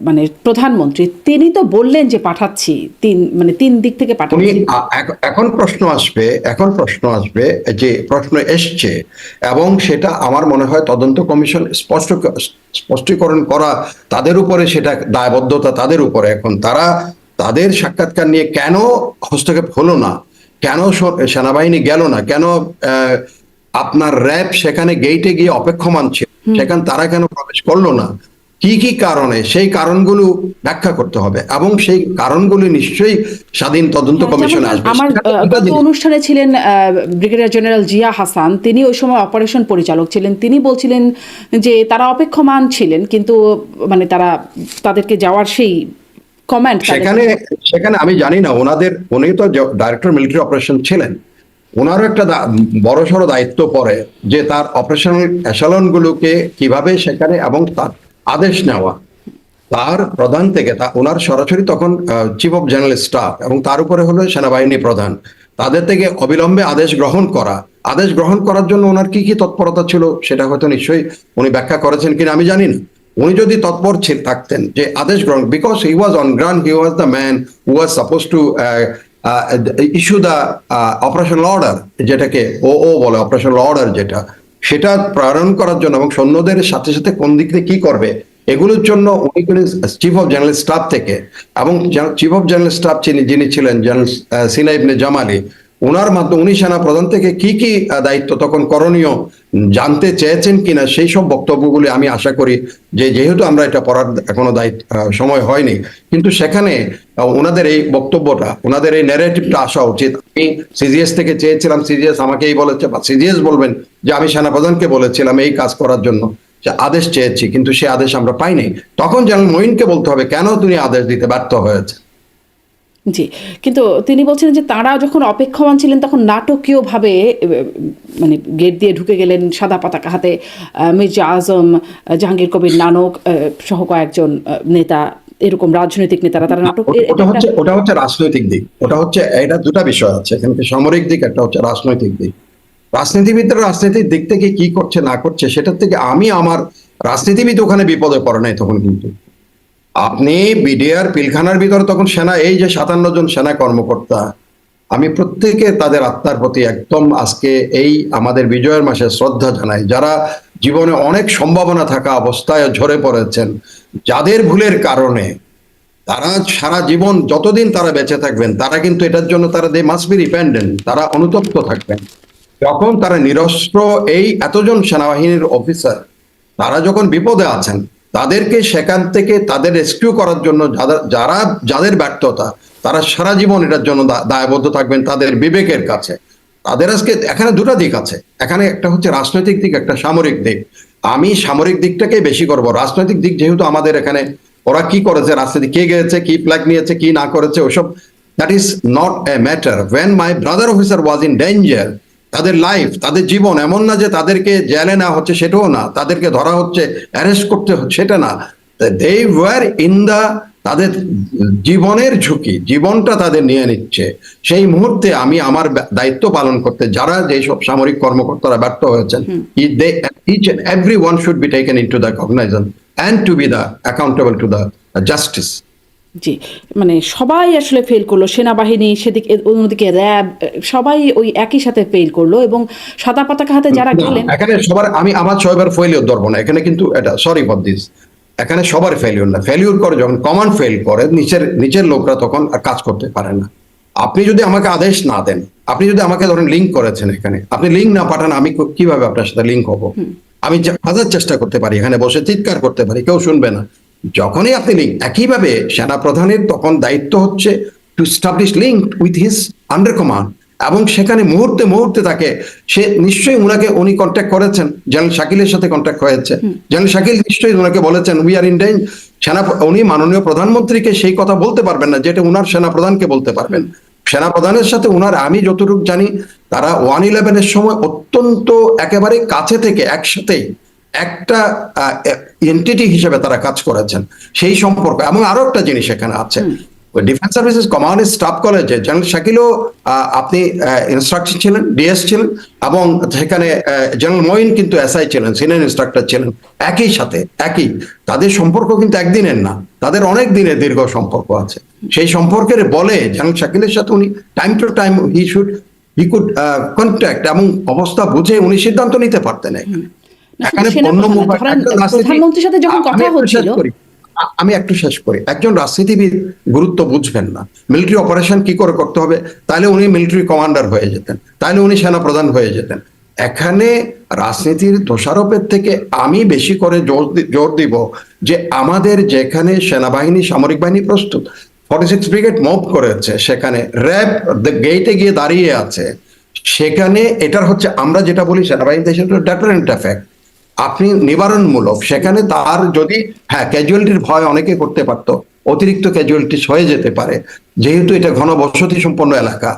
মানে প্রধানমন্ত্রী, তিনি তো বললেন যে পাঠাচ্ছি, মানে 3 দিক থেকে উনি পাঠাচ্ছি। এখন প্রশ্ন আসবে যে প্রশ্ন এসছে, এবং সেটা আমার মনে হয় তদন্ত কমিশন স্পষ্টীকরণ করা তাদের উপরে, সেটা দায়বদ্ধতা তাদের উপরে। এখন তারা তাদের সাক্ষাৎকার নিয়ে কেন হস্তক্ষেপ হলো না, কেন সেনাবাহিনী গেল না, কেন আপনার র্যাব সেখানে গেইটে গিয়ে অপেক্ষমান ছিল, সেখানে তারা কেন প্রবেশ করলো না, কি কি কারণে, সেই কারণগুলো ব্যাখ্যা করতে হবে, এবং সেই কারণগুলো নিশ্চয়ই স্বাধীন তদন্ত হ্যাঁ, যেমন কমিশনে ধরুন, আসবে। আমার একটা গত জিনিস, অনুষ্ঠানে ছিলেন ব্রিগেডিয়ার জেনারেল জিয়া হাসান, তিনি ওই সময় অপারেশন পরিচালক ছিলেন, তিনি বলছিলেন যে তারা অপেক্ষমান ছিলেন, কিন্তু মানে তাদেরকে যাওয়ার সেই কমান্ড সেখানে সেখানে আমি জানি না উনি তো ডাইরেক্টর মিলিটারি অপারেশন ছিলেন, ওনারও একটা বড়সড় দায়িত্ব পড়ে যে তার অপারেশনাল এশালন গুলোকে কিভাবে সেখানে, এবং তার আদেশ নেওয়া তার প্রধান থেকে, ওনার সরাসরি তখন চিফ অফ জেনারেল স্টাফ, এবং তার উপরে হলো সেনাবাহিনী প্রধান, তাদের থেকে অবিলম্বে আদেশ গ্রহণ করার জন্য ওনার কি কি তৎপরতা ছিল, সেটা হয়তো নিশ্চয়ই উনি ব্যাখ্যা করেছেন কিনা আমি জানি না। উনি যদি তৎপর থাকতেন যে আদেশ গ্রহণ, because he was on ground, he was the man who was suppose to issue the operational order, যেটাকে ও বলে অপারেশনাল অর্ডার, যেটা সেটা প্রেরণ করার জন্য, এবং সৈন্যদের সাথে সাথে কোন দিক থেকে কি করবে এগুলোর জন্য উনি কিন্তু চিফ অফ জেনারেল স্টাফ থেকে, এবং চিফ অফ জেনারেল স্টাফ যিনি ছিলেন জেনারেল সিনা ইবনে জামালি, ওনার মাধ্যমে উনি সেনা প্রধান থেকে কি কি দায়িত্ব তখন করণীয় জানতে চেয়েছেন কিনা সেই সব বক্তব্যগুলি আমি আশা করি যে যেহেতু আমরা এটা পড়ার এখনো সময় হয়নি, কিন্তু সেখানে ওনাদের এই বক্তব্যটা, ওনাদের এই ন্যারেটিভটা আসা উচিত। আমি সিজিএস থেকে চেয়েছিলাম, সিজিএস আমাকে এই বলেছে, বা সিজিএস বলবেন যে আমি সেনাপ্রধানকে বলেছিলাম এই কাজ করার জন্য, যে আদেশ চেয়েছি কিন্তু সে আদেশ আমরা পাইনি। তখন জেনারেল মঈনকে বলতে হবে কেন তিনি আদেশ দিতে ব্যর্থ হয়েছে। জি, কিন্তু তিনি বলছেন যে তারা যখন অপেক্ষমান ছিলেন তখন নাটকীয়ভাবে মানে গেট দিয়ে ঢুকে গেলেন সাদা পতাকা হাতে, মির্জা আজম, জাহাঙ্গীর কবির নানক সহ কয়েকজন নেতা, এরকম রাজনৈতিক নেতারা, তারা নাটক। ওটা হচ্ছে রাজনৈতিক দিক, ওটা হচ্ছে, এটা দুটা বিষয় আছে এখানে, সামরিক দিক, একটা হচ্ছে রাজনৈতিক দিক। রাজনীতিবিদরা রাজনীতির দিক থেকে কি করছে না করছে সেটার থেকে আমি আমার রাজনীতিবিদ ওখানে বিপদে পড়ে নাই তখন। কিন্তু আপনি বিডিআর পিলখানার ভিতরে তখন সেনা, এই যে 57 জন সেনা কর্মকর্তা, আমি প্রত্যেকে তাদের আত্মার প্রতি একদম আজকে এই আমাদের বিজয়ের মাসে শ্রদ্ধা জানাই, যারা জীবনে অনেক সম্ভাবনা থাকা অবস্থায় ঝরে পড়েছেন, যাদের ভুলের কারণে তারা সারা জীবন যতদিন তারা বেঁচে থাকবেন তারা কিন্তু এটার জন্য তারা দে মাস্ট বি রিপেন্ডেন্ট, তারা অনুতপ্ত থাকবেন। যখন তারা নিরস্ত্র এই এতজন সেনাবাহিনীর অফিসার তারা যখন বিপদে আছেন, তাদেরকে সেখান থেকে তাদের রেস্কিউ করার জন্য যাদের ব্যর্থতা, তারা সারা জীবন এটার জন্য দায়বদ্ধ থাকবেন তাদের বিবেকের কাছে। তাদের আজকে এখানে দুটো দিক আছে, এখানে একটা হচ্ছে রাজনৈতিক দিক, একটা সামরিক দিক। আমি সামরিক দিকটাকে বেশি করব, রাজনৈতিক দিক যেহেতু আমাদের এখানে ওরা কি করেছে, রাজনীতি কে গেছে, কি ফ্ল্যাগ নিয়েছে, কি না করেছে, ওসব that is not a matter. When my brother officer was in danger, তাদের লাইফ, তাদের জীবন, এমন না যে তাদেরকে জেলে নেওয়া হচ্ছে সেটাও না, তাদেরকে ধরা হচ্ছে, অ্যারেস্ট করতে হচ্ছে সেটা না, দে ওয়ার ইন দা, তাদের জীবনের ঝুঁকি, জীবনটা তাদের নিয়ে নিচ্ছে। সেই মুহূর্তে আমি আমার দায়িত্ব পালন করতে যারা যেসব সামরিক কর্মকর্তারা ব্যর্থ হয়েছেন, each and everyone should be taken into the cognizance and to be the accountable to the justice. জি, মানে সবাই আসলে ফেল করলো, সেনাবাহিনী সেদিকে, অন্যদিকে র্যাব, সবাই ওই একই সাথে ফেল করলো। এবং সাদা পতাকা হাতে যারা গেলেন, এখানে সবার, আমি আমার ছয়বার ফেলিওর ধরবো না এখানে, কিন্তু এটা সরি ফর দিস, এখানে সবার ফেলিওর না। ফেলিওর করে যখন কমান্ড ফেল করে, নিচের লোকরা তখন আর কাজ করতে পারে না। আপনি যদি আমাকে আদেশ না দেন, আপনি যদি আমাকে ধরেন লিঙ্ক করেছেন, এখানে আপনি লিঙ্ক না পাঠান, আমি কিভাবে আপনার সাথে লিঙ্ক হব? আমি হাজার চেষ্টা করতে পারি, এখানে বসে চিৎকার করতে পারি, কেউ শুনবে না। যখনই আপনি লিঙ্ক, একইভাবে সেনা প্রধানের তখন দায়িত্ব হচ্ছে two establish link with his under command, এবং সেখানে মুহূর্তে মুহূর্তে তাকে, সে নিশ্চয়ই উনি কন্ট্যাক্ট করেছেন, জেনারেল শাকিলের সাথে কন্ট্যাক্ট হয়েছে, জেনারেল শাকিল নিশ্চয়ই ওনাকে বলেছেন উই আর ইন ডেঞ্জার। উনি মাননীয় প্রধানমন্ত্রীকে সেই কথা বলতে পারবেন না যেটা উনার সেনা প্রধানকে বলতে পারবেন। সেনা প্রধানের সাথে উনার, আমি যতটুকু জানি, তারা 111-এর সময় অত্যন্ত একেবারে কাছে থেকে একসাথে একটা এন্টিটি হিসেবে তারা কাজ করেছেন, সেই সম্পর্ক। এবং আরো একটা জিনিস এখানে আছে, ডিফেন্স সার্ভিসেস কমান্ড স্টাফ কলেজে জেনারেল শাকিলও আপনি ইনস্ট্রাক্টর ছিলেন, ডিএস ছিলেন, এবং সেখানে জেনারেল মঈন কিন্তু এসআই ছিলেন, সিনিয়র ইনস্ট্রাক্টর ছিলেন। একই সাথে তাদের সম্পর্ক কিন্তু একদিনের না, তাদের অনেক দিনের দীর্ঘ সম্পর্ক আছে। সেই সম্পর্কের বলে জেনারেল শাকিলের সাথে উনি time to time he could contact, এবং অবস্থা বুঝে উনি সিদ্ধান্ত নিতে পারতেন। এখানে প্রধানমন্ত্রীর সাথে যখন কথা হচ্ছিল, আমি একটু শেষ করি, একজন রাজনীতিবিদ গুরুত্ব বুঝবেন না, মিলিটারি অপারেশন কি করে করতে হবে, তাহলে উনি মিলিটারি কমান্ডার হয়ে যেতেন, তাহলে উনি সেনা প্রধান হয়ে যেতেন। এখানে রাজনীতির দোষারোপের থেকে আমি বেশি করে জোর দিব যে আমাদের যেখানে সেনাবাহিনী, সামরিক বাহিনী প্রস্তুত, 46 ব্রিগেড মুভ করেছে, সেখানে র্যাব গেটে গিয়ে দাঁড়িয়ে আছে, সেখানে এটার হচ্ছে আমরা যেটা বলি সেনাবাহিনী দেশের ডেটারেন্ট এফেক্ট, আপনি নিবারণমূলক। সেখানে তার যদি ক্যাজুয়ালিটির ভয় অনেকে করতে পারতো, অতিরিক্ত ক্যাজুয়ালিটিস হয়ে যেতে পারে, যেহেতু এটা ঘনবসতি সম্পন্ন এলাকা।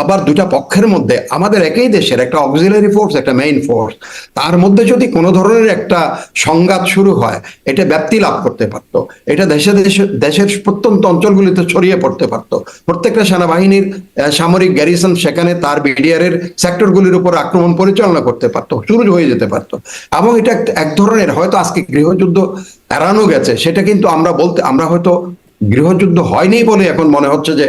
আবার দুটা পক্ষের মধ্যে আমাদের একই দেশের একটা অক্সিলারি ফোর্স, একটা মেইন ফোর্স, তার মধ্যে যদি কোনো ধরনের একটা সংঘাত শুরু হয়, এটা ব্যাপ্তি লাভ করতে পারতো, এটা দেশের প্রত্যন্ত অঞ্চলগুলিতে ছড়িয়ে পড়তে পারতো। প্রত্যেকটা সেনাবাহিনীর সামরিক গ্যারিসন সেখানে তার বিডিআর এর সেক্টরগুলির উপর আক্রমণ পরিচালনা করতে পারতো, শুরু হয়ে যেতে পারতো। এবং এটা এক ধরনের, হয়তো আজকে গৃহযুদ্ধ এড়ানো গেছে, সেটা কিন্তু আমরা হয়তো গৃহযুদ্ধ হয়নি বলে এখন মনে হচ্ছে যে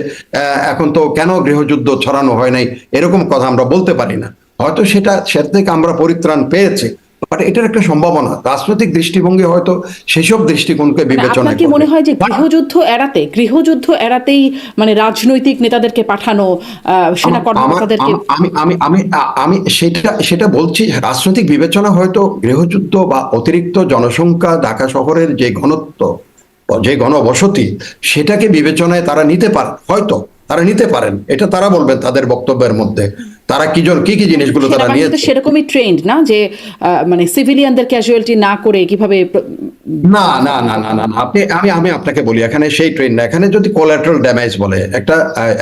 এখন তো কেন গৃহযুদ্ধ ছড়ানো হয় নাই, এরকম কথা আমরা বলতে পারি না। হয়তো সেটা থেকে আমরা পরিত্রাণ পেয়েছি, বাট এটার একটা সম্ভাবনা, রাজনৈতিক দৃষ্টিভঙ্গি হয়তো সেসব দৃষ্টিকোণকে মানে বিবেচনা আপনার কি করবে। মনে হয় যে গৃহযুদ্ধ এড়াতেই মানে রাজনৈতিক নেতাদেরকে পাঠানো, সেনা আম- আমার কর্মকর্তাদেরকে? আম- আমি আমি আমি আমি সেটা সেটা বলছি, রাজনৈতিক বিবেচনা হয়তো গৃহযুদ্ধ বা অতিরিক্ত জনসংখ্যা, ঢাকা শহরের যে ঘনত্ব, যে ঘনবসতি, সেটাকে বিবেচনায় তারা নিতে পারে, হয়তো তারা নিতে পারেন, এটা তারা বলবেন তাদের বক্তব্যের মধ্যে তারা কি কি জিনিসগুলো তারা সেনাবাহিনী তো নিয়েছে। সেরকমই ট্রেন্ড না যে মানে সিভিলিয়ানদের ক্যাজুয়ালিটি না করে কিভাবে না না না না না না, আপনি আমি আমি আপনাকে বলি, এখানে সেই ট্রেন না, এখানে যদি কোলাটারাল ড্যামেজ বলে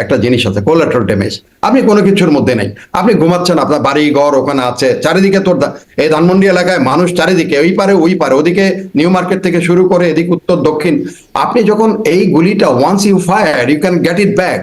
একটা জিনিস আছে, কোলাটারাল ড্যামেজ। আপনি কোনো কিছুর মধ্যে নাই, আপনি ঘুমাচ্ছেন, আপনার বাড়ি ঘর ওখানে আছে, চারিদিকে তোর এই ধানমন্ডি এলাকায় মানুষ চারিদিকে, ওই পারে ওদিকে নিউ মার্কেট থেকে শুরু করে এদিক উত্তর দক্ষিণ। আপনি যখন এই গুলিটা once you fire you can get it back.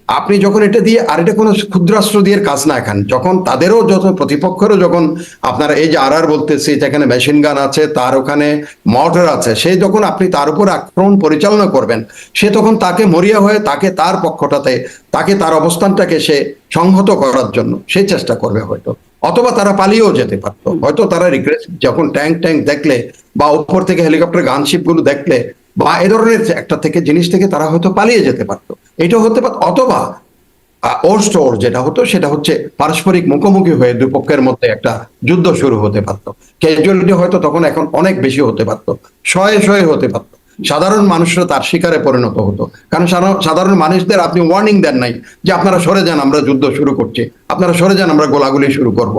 আপনি যখন এটা দিয়ে, আর এটা কোনো ক্ষুদ্রাস্ত্র দিয়ে কাজ না, এখন যখন তাদেরও যত প্রতিপক্ষেরও যখন আপনারা এই যে আর বলতেছি যেখানে মেশিন গান আছে, তার ওখানে মর্টার আছে, সে যখন আপনি তার উপর আক্রমণ পরিচালনা করবেন, সে তখন তাকে মরিয়া হয়ে তাকে তার পক্ষটাতে, তাকে তার অবস্থানটাকে সে সংহত করার জন্য সে চেষ্টা করবে হয়তো, অথবা তারা পালিয়েও যেতে পারতো হয়তো। তারা রিগ্রেস যখন ট্যাঙ্ক দেখলে বা উপর থেকে হেলিকপ্টার গানশিপ গুলো দেখলে বা এ ধরনের একটা থেকে জিনিস থেকে তারা হয়তো পালিয়ে যেতে পারতো, এটা হতে পারত। অথবা ওর যেটা হতো সেটা হচ্ছে পারস্পরিক মুখোমুখি হয়ে দুই পক্ষের মধ্যে একটা যুদ্ধ শুরু হতে পারতো। ক্যাজুয়ালিটি হয়তো তখন এখন অনেক বেশি হতে পারতো, শয়ে হতে পারতো। সাধারণ মানুষরা তার শিকারে পরিণত হতো, কারণ সাধারণ মানুষদের আপনি ওয়ার্নিং দেন নাই যে আপনারা সরে যান, আমরা যুদ্ধ শুরু করছি, আপনারা সরে যান, আমরা গোলাগুলি শুরু করব।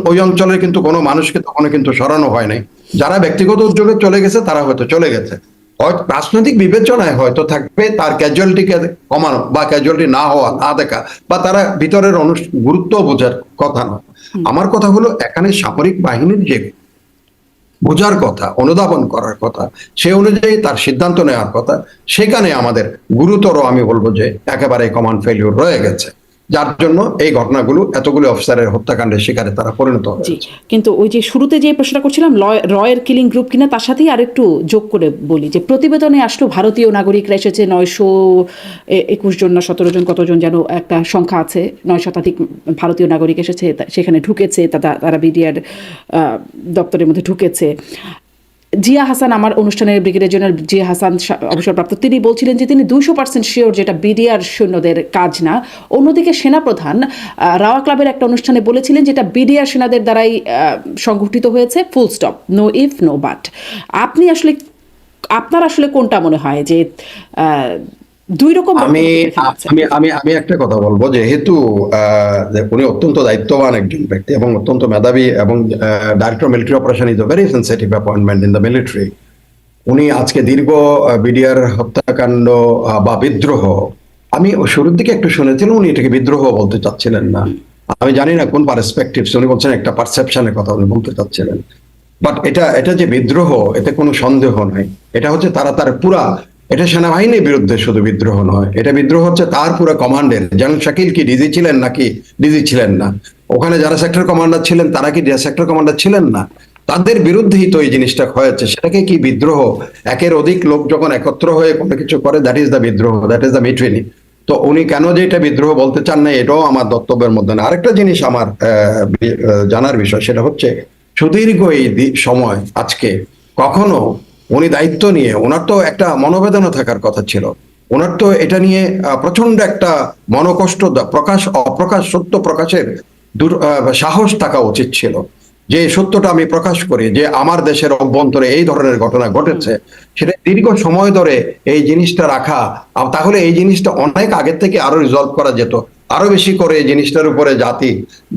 ওই অঞ্চলে কিন্তু কোনো মানুষকে তখন কিন্তু সরানো হয় নাই। যারা ব্যক্তিগত উদ্যোগে চলে গেছে তারা হয়তো চলে গেছে, হয়তো রাজনৈতিক বিবেচনায় হয়তো থাকবে তার ক্যাজুয়ালিটিকে কমানো বা ক্যাজুয়ালিটি না হওয়া, না দেখা, বা তারা ভিতরের গুরুত্ব বোঝার কথা না। আমার কথা হলো এখানে সামরিক বাহিনীর যে বোঝার কথা, অনুধাবন করার কথা, সে অনুযায়ী তার সিদ্ধান্ত নেওয়ার কথা, সেখানে আমাদের গুরুতর, আমি বলবো যে একেবারে কমান্ড ফেলিউর রয়ে গেছে, যার জন্য এই ঘটনাগুলো, এতগুলো অফিসারের হত্যাকাণ্ডের শিকারে তারা পরিণত জি, হয়েছে। কিন্তু ওই যে শুরুতে যে প্রশ্নটা করছিলাম রয়ের কিলিং গ্রুপ কিনা, তার সাথেই আরেকটু যোগ করে বলি যে প্রতিবেদনে আসলো ভারতীয় নাগরিকরা এসেছে 921 জন না 17 জন, কতজন যেন একটা সংখ্যা আছে, 9 শতাধিক ভারতীয় নাগরিক এসেছে, সেখানে ঢুকেছে, তারা বিডিআর দপ্তরের মধ্যে ঢুকেছে। জিয়া হাসান, আমার অনুষ্ঠানের ব্রিগেডিয়ার জেনারেল জিয়া হাসান অবসরপ্রাপ্ত, তিনি বলছিলেন যে তিনি 200% শিওর যেটা বিডিআর সৈন্যদের কাজ না। অন্যদিকে সেনাপ্রধান রাওয়া ক্লাবের একটা অনুষ্ঠানে বলেছিলেন যেটা বিডিআর সেনাদের দ্বারাই সংগঠিত হয়েছে, full stop, no if no but. আপনার আসলে কোনটা মনে হয় যে দুই রকম আমি বক্তব্য এখানে আছে? আমি আমি আমি একটা কথা বলবো, যেহেতু যে উনি অত্যন্ত দায়িত্ববান একজন ব্যক্তি এবং অত্যন্ত মেধাবী, এবং director military operation is a very sensitive appointment in the military. উনি আজকে দীর্ঘ বিডিআর হত্যাকাণ্ড বা বিদ্রোহ, আমি শুরুর দিকে একটু শুনেছিলাম উনি এটাকে বিদ্রোহ বলতে চাচ্ছিলেন না। আমি জানি না কোন পার্সপেক্টিভস উনি বলছেন, একটা পারসেপশনের কথা উনি বলতে চাচ্ছিলেন। বাট এটা যে বিদ্রোহ, এতে কোনো সন্দেহ নাই। এটা হচ্ছে তার পুরা, এটা সেনাবাহিনীর বিরুদ্ধে শুধু বিদ্রোহ নয়, এটা বিদ্রোহ হচ্ছে তার পুরো কমান্ডের। জেনারেল শাকিল কি ডিজি ছিলেন নাকি ডিজি ছিলেন না? ওখানে যারা সেক্টর কমান্ডার ছিলেন তারা কি সেক্টর কমান্ডার ছিলেন না? তাদের বিরুদ্ধেই তো এই জিনিসটা হয়েছে। সেটাকে কি বিদ্রোহ? একের অধিক লোক যখন একত্র হয়ে কোনো কিছু করে, দ্যাট ইজ দ্য বিদ্রোহ, দ্যাট ইজ দ্য মিট্রিনি। তো উনি কেন যে এটা বিদ্রোহ বলতে চান না, এটাও আমার বক্তব্যের মধ্যে না। আরেকটা জিনিস আমার জানার বিষয়, সেটা হচ্ছে সুদীর্ঘ এই সময় আজকে কখনো উনি দায়িত্ব নিয়ে, ওনার তো একটা মনোবেদনা থাকার কথা ছিল, ওনার তো এটা নিয়ে প্রচন্ড একটা মনোকষ্ট অপ্রকাশ সত্য প্রকাশের সাহস থাকা উচিত ছিল, যে সত্যটা আমি প্রকাশ করি যে আমার দেশের অভ্যন্তরে এই ধরনের ঘটনা ঘটেছে। সেটা দীর্ঘ সময় ধরে এই জিনিসটা রাখা, তাহলে এই জিনিসটা অনেক আগের থেকে আরো রিজলভ করা যেত, আরো বেশি করে এই জিনিসটার উপরে জাতি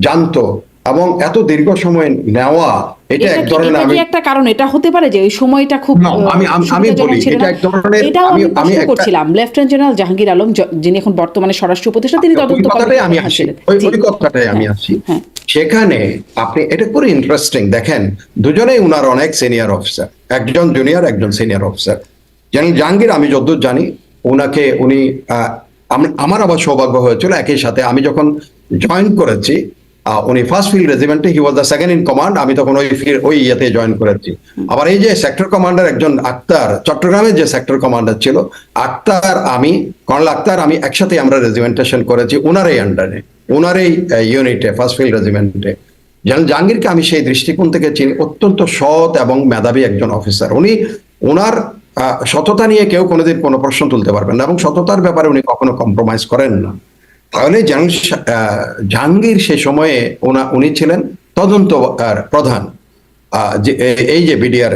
জানতো, এবং এত দীর্ঘ সময় নেওয়া, এটা এক ধরনের, এটা কি একটা কারণ এটা হতে পারে যে ওই সময়টা খুব আমি বলি এটা এক ধরনের, এটাও আমি আমি প্রশ্ন করছিলাম। লেফটেন্যান্ট জেনারেল জাহাঙ্গীর আলম, যিনি এখন বর্তমানে স্বরাষ্ট্র উপদেষ্টা, তিনি তদন্ত কমিটির আমি আসি, ওই কথাটাই আমি আসি। সেখানে আপনি এটা খুবই ইন্টারেস্টিং দেখেন, দুজনেই উনার অনেক সিনিয়র অফিসার, একজন জুনিয়র একজন সিনিয়র অফিসার। জেনারেল জাহাঙ্গীর, আমি যতদূর জানি উনি আমার আবার সৌভাগ্য হয়েছিল একই সাথে আমি যখন জয়েন করেছি, উনি ফার্স্ট ফিল্ড রেজিমেন্টে, he was the second in command, আমি তখন ওই ইয়েতে জয়েন করেছি। আবার এই যে সেক্টর কমান্ডার একজন আক্তার, চট্টগ্রামের যে সেক্টর কমান্ডার ছিল আক্তার, কর্নেল আক্তার, আমি একসাথে আমরা রেজিমেন্টেশন করেছি ওনার এই আন্ডারে, ওনার এই ইউনিটে, ফার্স্ট ফিল্ড রেজিমেন্টে। জেনারেল জাহাঙ্গীরকে আমি সেই দৃষ্টিকোণ থেকে চিনি, অত্যন্ত সৎ এবং মেধাবী একজন অফিসার। ওনার সততা নিয়ে কেউ কোনোদিন কোনো প্রশ্ন তুলতে পারবেন না, এবং সততার ব্যাপারে উনি কখনো কম্প্রোমাইজ করেন না। তাহলে জাহাঙ্গীর সে সময়ে উনি ছিলেন তদন্ত প্রধান, এই যে বিডিআর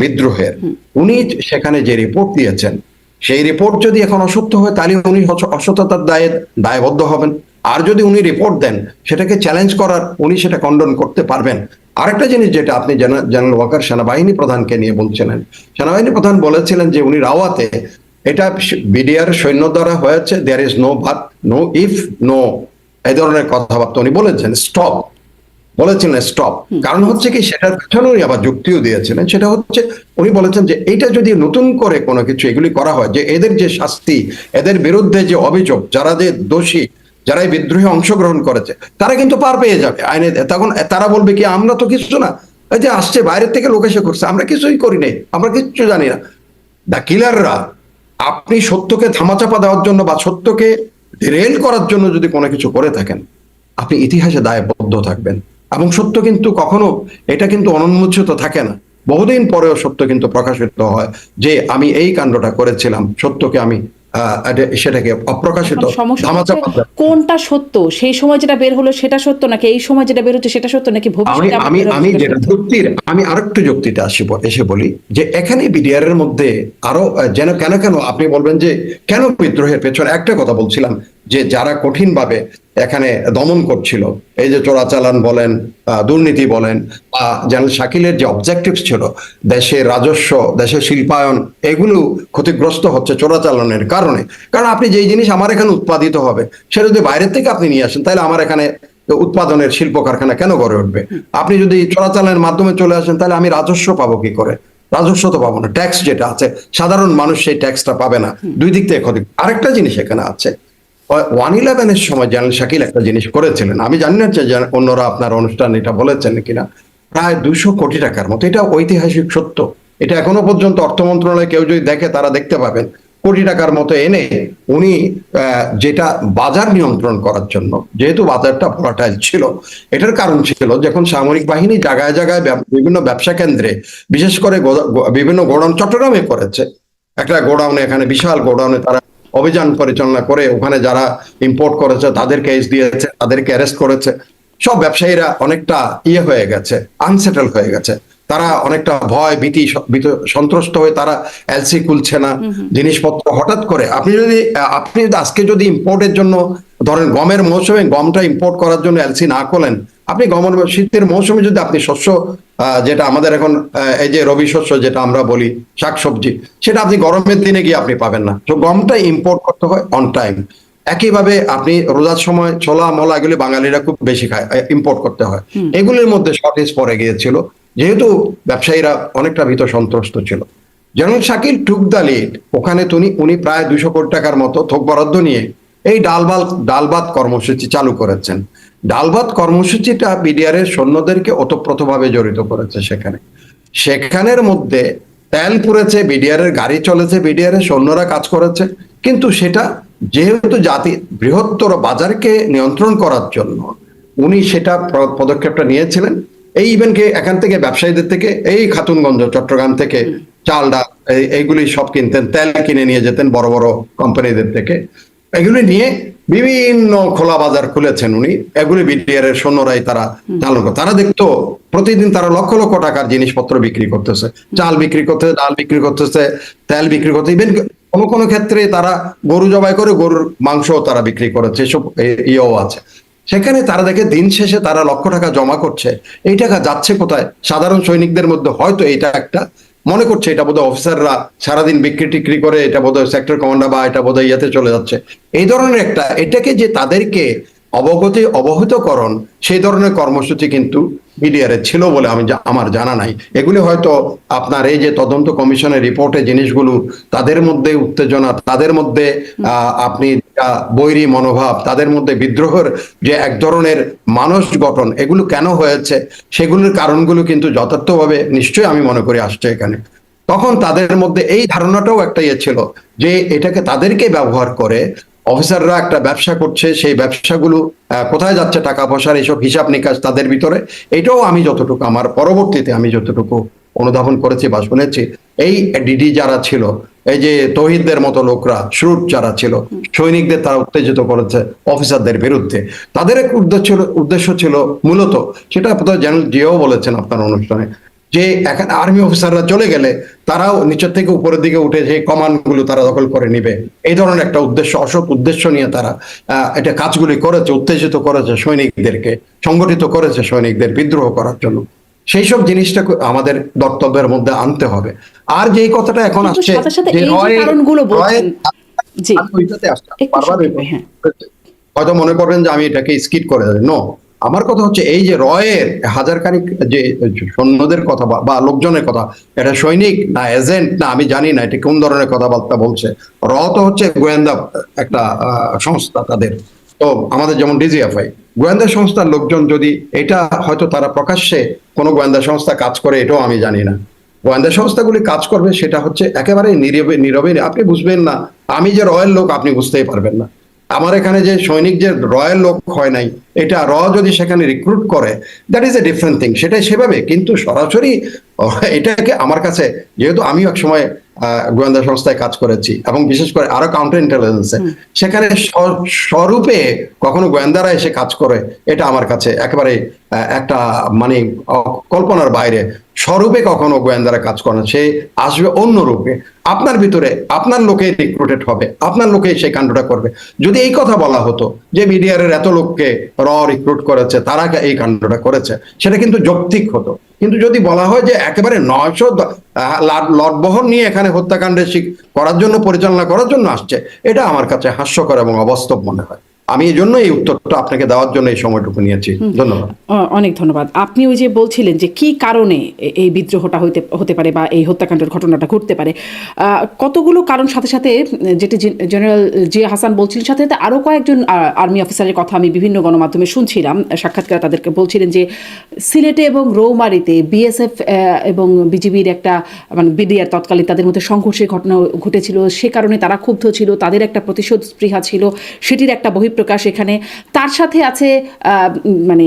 বিদ্রোহের, উনি সেখানে যে রিপোর্ট দিয়েছেন, সেই রিপোর্ট যদি এখন অসত্য হয় তাহলে উনি অসততার দায়বদ্ধ হবেন। আর যদি উনি রিপোর্ট দেন সেটাকে চ্যালেঞ্জ করার, উনি সেটা খণ্ডন করতে পারবেন। আরেকটা জিনিস যেটা আপনি জেনারেল ওয়াকার সেনাবাহিনী প্রধানকে নিয়ে বলছিলেন, সেনাবাহিনী প্রধান বলেছিলেন যে উনি রাওয়াতে এটা বিডিআর সৈন্য দ্বারা হয়েছে, there is no but, no if, no, এই ধরনের কথাবার্তা উনি বলেছেন। বলেছিলেন স্টপ। কারণ হচ্ছে কি, সেটার পেছনে উনি আবার যুক্তিও দিয়েছিলেন। সেটা হচ্ছে উনি বলেছেন যে এটা যদি নতুন করে কোনো কিছু এগুলি করা হয়, যে এদের যে শাস্তি, এদের বিরুদ্ধে যে অভিযোগ, যারা যে দোষী, যারা এই বিদ্রোহে অংশগ্রহণ করেছে, তারা কিন্তু পার পেয়ে যাবে আইনে। তখন তারা বলবে কি, আমরা তো কিছু না, এই যে আসছে বাইরের থেকে লোক এসে করছে, আমরা কিছুই করি নাই, আমরা কিচ্ছু জানি না। দ্য কিলাররা, আপনি সত্যকে ধামাচাপা দেওয়ার জন্য বা সত্যকে রেল করার জন্য যদি কোনো কিছু করে থাকেন, আপনি ইতিহাসে দায়বদ্ধ থাকবেন। এবং সত্য কিন্তু কখনো, এটা কিন্তু অনুন্মোচিত থাকে না, বহুদিন পরেও সত্য কিন্তু প্রকাশিত হয় যে আমি এই কাণ্ডটা করেছিলাম, সত্যকে আমি সেটাকে অপ্রকাশিত ধামাচাপা। কোনটা সত্য? সেই সময় যেটা বের হলো সেটা সত্য, নাকি এই সময় যেটা বের হচ্ছে সেটা সত্য, নাকি ভবিষ্যতে? আমি যেটা যুক্তির, আমি আরেকটু যুক্তিতে এসে বলি যে এখানে বিডিআর এর মধ্যে আরো যেন কেন আপনি বলবেন যে কেন বিদ্রোহের পেছনে, একটা কথা বলছিলাম যে যারা কঠিনভাবে এখানে দমন করছিল, এই যে চোরাচালান বলেন, দুর্নীতি বলেন, বা জেনারেল শাকিলের যে অবজেক্টিভস ছিল, দেশের রাজস্ব, দেশের শিল্পায়ন, এগুলো ক্ষতিগ্রস্ত হচ্ছে চোরাচালানের কারণে। কারণ আপনি যেই জিনিস আমার এখানে উৎপাদিত হবে, সেটা যদি বাইরের থেকে আপনি নিয়ে আসেন, তাহলে আমার এখানে উৎপাদনের শিল্প কারখানা কেন গড়ে উঠবে? আপনি যদি চোরাচালানের মাধ্যমে চলে আসেন, তাহলে আমি রাজস্ব পাবো কি করে? রাজস্ব তো পাবো না। ট্যাক্স যেটা আছে, সাধারণ মানুষ সেই ট্যাক্সটা পাবে না। দুই দিক থেকে ক্ষতি। আরেকটা জিনিস এখানে আছে, 1/11 সময় জেনারেল শাকিল একটা জিনিস করেছিলেন, আমি জানি না যে অন্যরা আপনার অনুষ্ঠান এটা বলেছেন কিনা, প্রায় 200 কোটি টাকার মতো, এটা ঐতিহাসিক সত্য। এটা এখনো পর্যন্ত অর্থ মন্ত্রণালয় কেউ যদি দেখে, তারা দেখতে পাবেন কোটি টাকার মতো এনে উনি যেটা বাজার নিয়ন্ত্রণ করার জন্য, যেহেতু বাজারটা ভোলাটাইল ছিল, এটার কারণ ছিল যখন সামরিক বাহিনী জায়গায় জায়গায় বিভিন্ন ব্যবসা কেন্দ্রে, বিশেষ করে বিভিন্ন গোডাউন, চট্টগ্রামে করেছে একটা গোডাউনে, এখানে বিশাল গোডাউনে তারা অভিযান পরিচালনা করে ওখানে যারা ইম্পোর্ট করেছে তাদের কেস দিয়েছে, তাদেরকে অ্যারেস্ট করেছে। সব ব্যবসায়ীরা অনেকটা হয়ে গেছে, আনসেটেল হয়ে গেছে, তারা অনেকটা ভয় ভীতি সন্ত্রস্ত হয়ে তারা এলসি খুলছে না। জিনিসপত্র হঠাৎ করে আপনি যদি আজকে যদি ইম্পোর্টের জন্য ধরেন গমের মৌসুমে গমটা ইম্পোর্ট করার জন্য এলসি না খোলেন, আপনি গমের শীতের মৌসুমে যদি আপনি শস্য, যেটা আমাদের এখন এই যে রবি শস্য যেটা আমরা বলি শাকসবজি, সেটা আপনি গরমের দিনে গিয়ে আপনি পাবেন না। তো গমটা ইম্পোর্ট করতে হয় অন টাইম। একইভাবে আপনি রোজার সময় ছোলা মলা এগুলি বাঙালিরা খুব বেশি খায়, ইম্পোর্ট করতে হয়। এগুলির মধ্যে শর্টেজ পড়ে গিয়েছিল, যেহেতু ব্যবসায়ীরা অনেকটা ভীত সন্ত্রস্ত ছিল। General Shakil took the lead. ওখানে উনি প্রায় 200 কোটি টাকার মতো থোক বরাদ্দ নিয়ে এই ডালভাত কর্মসূচি চালু করেছেন। ডালভাত কর্মসূচিটা বিডিআর এর সৈন্যদেরকে ওতপ্রোতভাবে জড়িত করেছে। সেখানের মধ্যে তেল পুড়েছে, বিডিআর এর গাড়ি চলেছে, বিডিআর এর সৈন্যরা কাজ করেছে, কিন্তু সেটা যেহেতু বৃহত্তর বাজারকে নিয়ন্ত্রণ করার জন্য উনি সেটা পদক্ষেপটা নিয়েছিলেন। এই ইভেনকে এখান থেকে ব্যবসায়ীদের থেকে, এই খাতুনগঞ্জ চট্টগ্রাম থেকে চাল ডাল এইগুলি সব কিনতেন, তেল কিনে নিয়ে যেতেন বড় বড় কোম্পানিদের থেকে। এগুলি নিয়ে বিভিন্ন খোলা বাজার খুলেছেন উনি। এগুলি বিডিআর এর সৈন্যরাই তারা চালন করে। তারা দেখতো প্রতিদিন তারা লক্ষ লক্ষ টাকার জিনিসপত্র বিক্রি করতেছে, চাল বিক্রি করতেছে, ডাল বিক্রি করতেছে, তেল বিক্রি করতে, ইভেন কোনো কোনো ক্ষেত্রে তারা গরু জবাই করে গরুর মাংস তারা বিক্রি করেছে, এসব ইয়েও আছে। সেখানে তারা দেখে দিন শেষে তারা লক্ষ টাকা জমা করছে, এই টাকা যাচ্ছে কোথায়? সাধারণ সৈনিকদের মধ্যে হয়তো এটা একটা মনে করছে এটা বোধহয় অফিসাররা সারাদিন বিক্রি টিক্রি করে, এটা বোধহয় সেক্টর কমান্ডার বা এটা বোধহয় ইয়েতে চলে যাচ্ছে, এই ধরনের একটা, এটাকে যে তাদেরকে অবহিতকরণ, সেই ধরনের কর্মসূচি কিন্তু বিডিআর এর ছিল বলে আমার জানা নাই। এগুলি হয়তো আপনার এই যে তদন্ত কমিশনের রিপোর্টে জিনিসগুলো, তাদের মধ্যে উত্তেজনা, তাদের মধ্যে আপনি বৈরী মনোভাব, তাদের মধ্যে বিদ্রোহের যে এক ধরনের মানস গঠন, এগুলো কেন হয়েছে সেগুলোর কারণগুলো কিন্তু যথার্থভাবে নিশ্চয়ই আমি মনে করি আসছে এখানে। তখন তাদের মধ্যে এই ধারণাটাও একটা ছিল যে এটাকে তাদেরকে ব্যবহার করে অফিসাররা একটা ব্যবসা করছে, সেই ব্যবসাগুলো কোথায় যাচ্ছে টাকা পয়সার এইসব হিসাব নিকাশ তাদের ভিতরে। এটাও আমি যতটুকু আমার পরবর্তীতে আমি যতটুকু অনুধাবন করেছি বা শুনেছি, এই ডিডি যারা ছিল, এই যে তৌহিদদের মতো লোকরা, শ্রুট যারা ছিল, সৈনিকদের তারা উত্তেজিত করেছে অফিসারদের বিরুদ্ধে। তাদের এক উদ্দেশ্য ছিল মূলত, সেটা জেনারেল জিয়াও বলেছেন আপনার অনুষ্ঠানে, যে এখন আর্মি অফিসাররা চলে গেলে তারাও নিচের থেকে উপরের দিকে উঠে যে কমান্ড গুলো তারা দখল করে নিবে, এই ধরনের একটা উদ্দেশ্য, অসৎ উদ্দেশ্য নিয়ে তারা এটা কাজগুলি করেছে, উত্তেজিত করেছে সৈনিকদেরকে, সংগঠিত করেছে সৈনিকদের বিদ্রোহ করার জন্য। সেই সব জিনিসটা আমাদের বক্তব্যের মধ্যে আনতে হবে। আর যেই কথাটা এখন কিন্তু আসছে সাথে সাথে যে এই যে কারণগুলো বলছেন, জি আমি ওইটাতে আসছি, একটু বারবার সংক্ষেপে, হ্যাঁ। হয়তো মনে করবেন যে আমি এটাকে স্কিপ করে যাই, নো। আমার কথা হচ্ছে এই যে রয়ের হাজারখানিক যে সৈন্যদের কথা বা লোকজনের কথা, এটা সৈনিক না এজেন্ট না আমি জানি না, এটা কোন ধরনের কথাবার্তা বলছে। তো হচ্ছে গোয়েন্দা একটা সংস্থা তাদের। তো আমাদের যেমন ডিজিএফআই গোয়েন্দা সংস্থার লোকজন, যদি এটা হয়তো তারা প্রকাশ্যে কোনো গোয়েন্দা সংস্থা কাজ করে এটাও আমি জানি না। গোয়েন্দা সংস্থাগুলি কাজ করবে সেটা হচ্ছে একেবারে নীরবে নীরবে, আপনি বুঝবেন না। আমি যে রয়ের লোক আপনি বুঝতেই পারবেন না। আমার এখানে যে সৈনিক যে রয়্যাল লোক হয় নাই, এটা যদি সেখানে রিক্রুট করে, that is a different thing, সেটাই সেভাবে। কিন্তু সরাসরি এটাকে আমার কাছে, যেহেতু আমিও এক সময় গোয়েন্দা সংস্থায় কাজ করেছি এবং বিশেষ করে আরো কাউন্টার ইন্টেলিজেন্সে, সেখানে স্বরূপে কখনো গোয়েন্দারা এসে কাজ করে, এটা আমার কাছে একেবারে একটা মানে কল্পনার বাইরে। স্বরূপে কখনো গোয়েন্দারা কাজ করে না, সে আসবে অন্য রূপে। আপনার ভিতরে আপনার লোকে রিক্রুটেড হবে, আপনার লোকে সেই কাণ্ডটা করবে। যদি এই কথা বলা হতো যে মিডিয়ারের এত লোককে রিক্রুট করেছে, তারা এই কাণ্ডটা করেছে, সেটা কিন্তু যৌক্তিক হতো। কিন্তু যদি বলা হয় যে একেবারে 900 লটবহর নিয়ে এখানে হত্যাকাণ্ডে করার জন্য, পরিচালনা করার জন্য আসছে, এটা আমার কাছে হাস্যকর এবং অবাস্তব মনে হয়। আমি এই জন্য এই উত্তরটা আপনাকে দেওয়ার জন্য এই সময়টুকু নিয়েছি। ধন্যবাদ। অনেক ধন্যবাদ। আপনি ওই যে বলছিলেন যে কি কারণে এই বিদ্রোহটা হতে পারে বা এই হত্যাকাণ্ডের ঘটনাটা ঘটতে পারে, কতগুলো কারণ সাথে সাথে, যেটি জেনারেল জিয়া হাসান বলছিলেন, সাথে সাথে আরও কয়েকজন আর্মি অফিসারের কথা আমি বিভিন্ন গণমাধ্যমে শুনছিলাম, সাক্ষাৎকার তাদেরকে বলছিলেন যে সিলেটে এবং রৌমারীতে বিএসএফ এবং বিজিবির একটা মানে বিডিআর তৎকালীন তাদের মধ্যে সংঘর্ষের ঘটনা ঘটেছিল, সে কারণে তারা ক্ষুব্ধ ছিল, তাদের একটা প্রতিশোধ স্পৃহা ছিল, সেটির একটা বহিঃপ্রকাশ এখানে। তার সাথে আছে মানে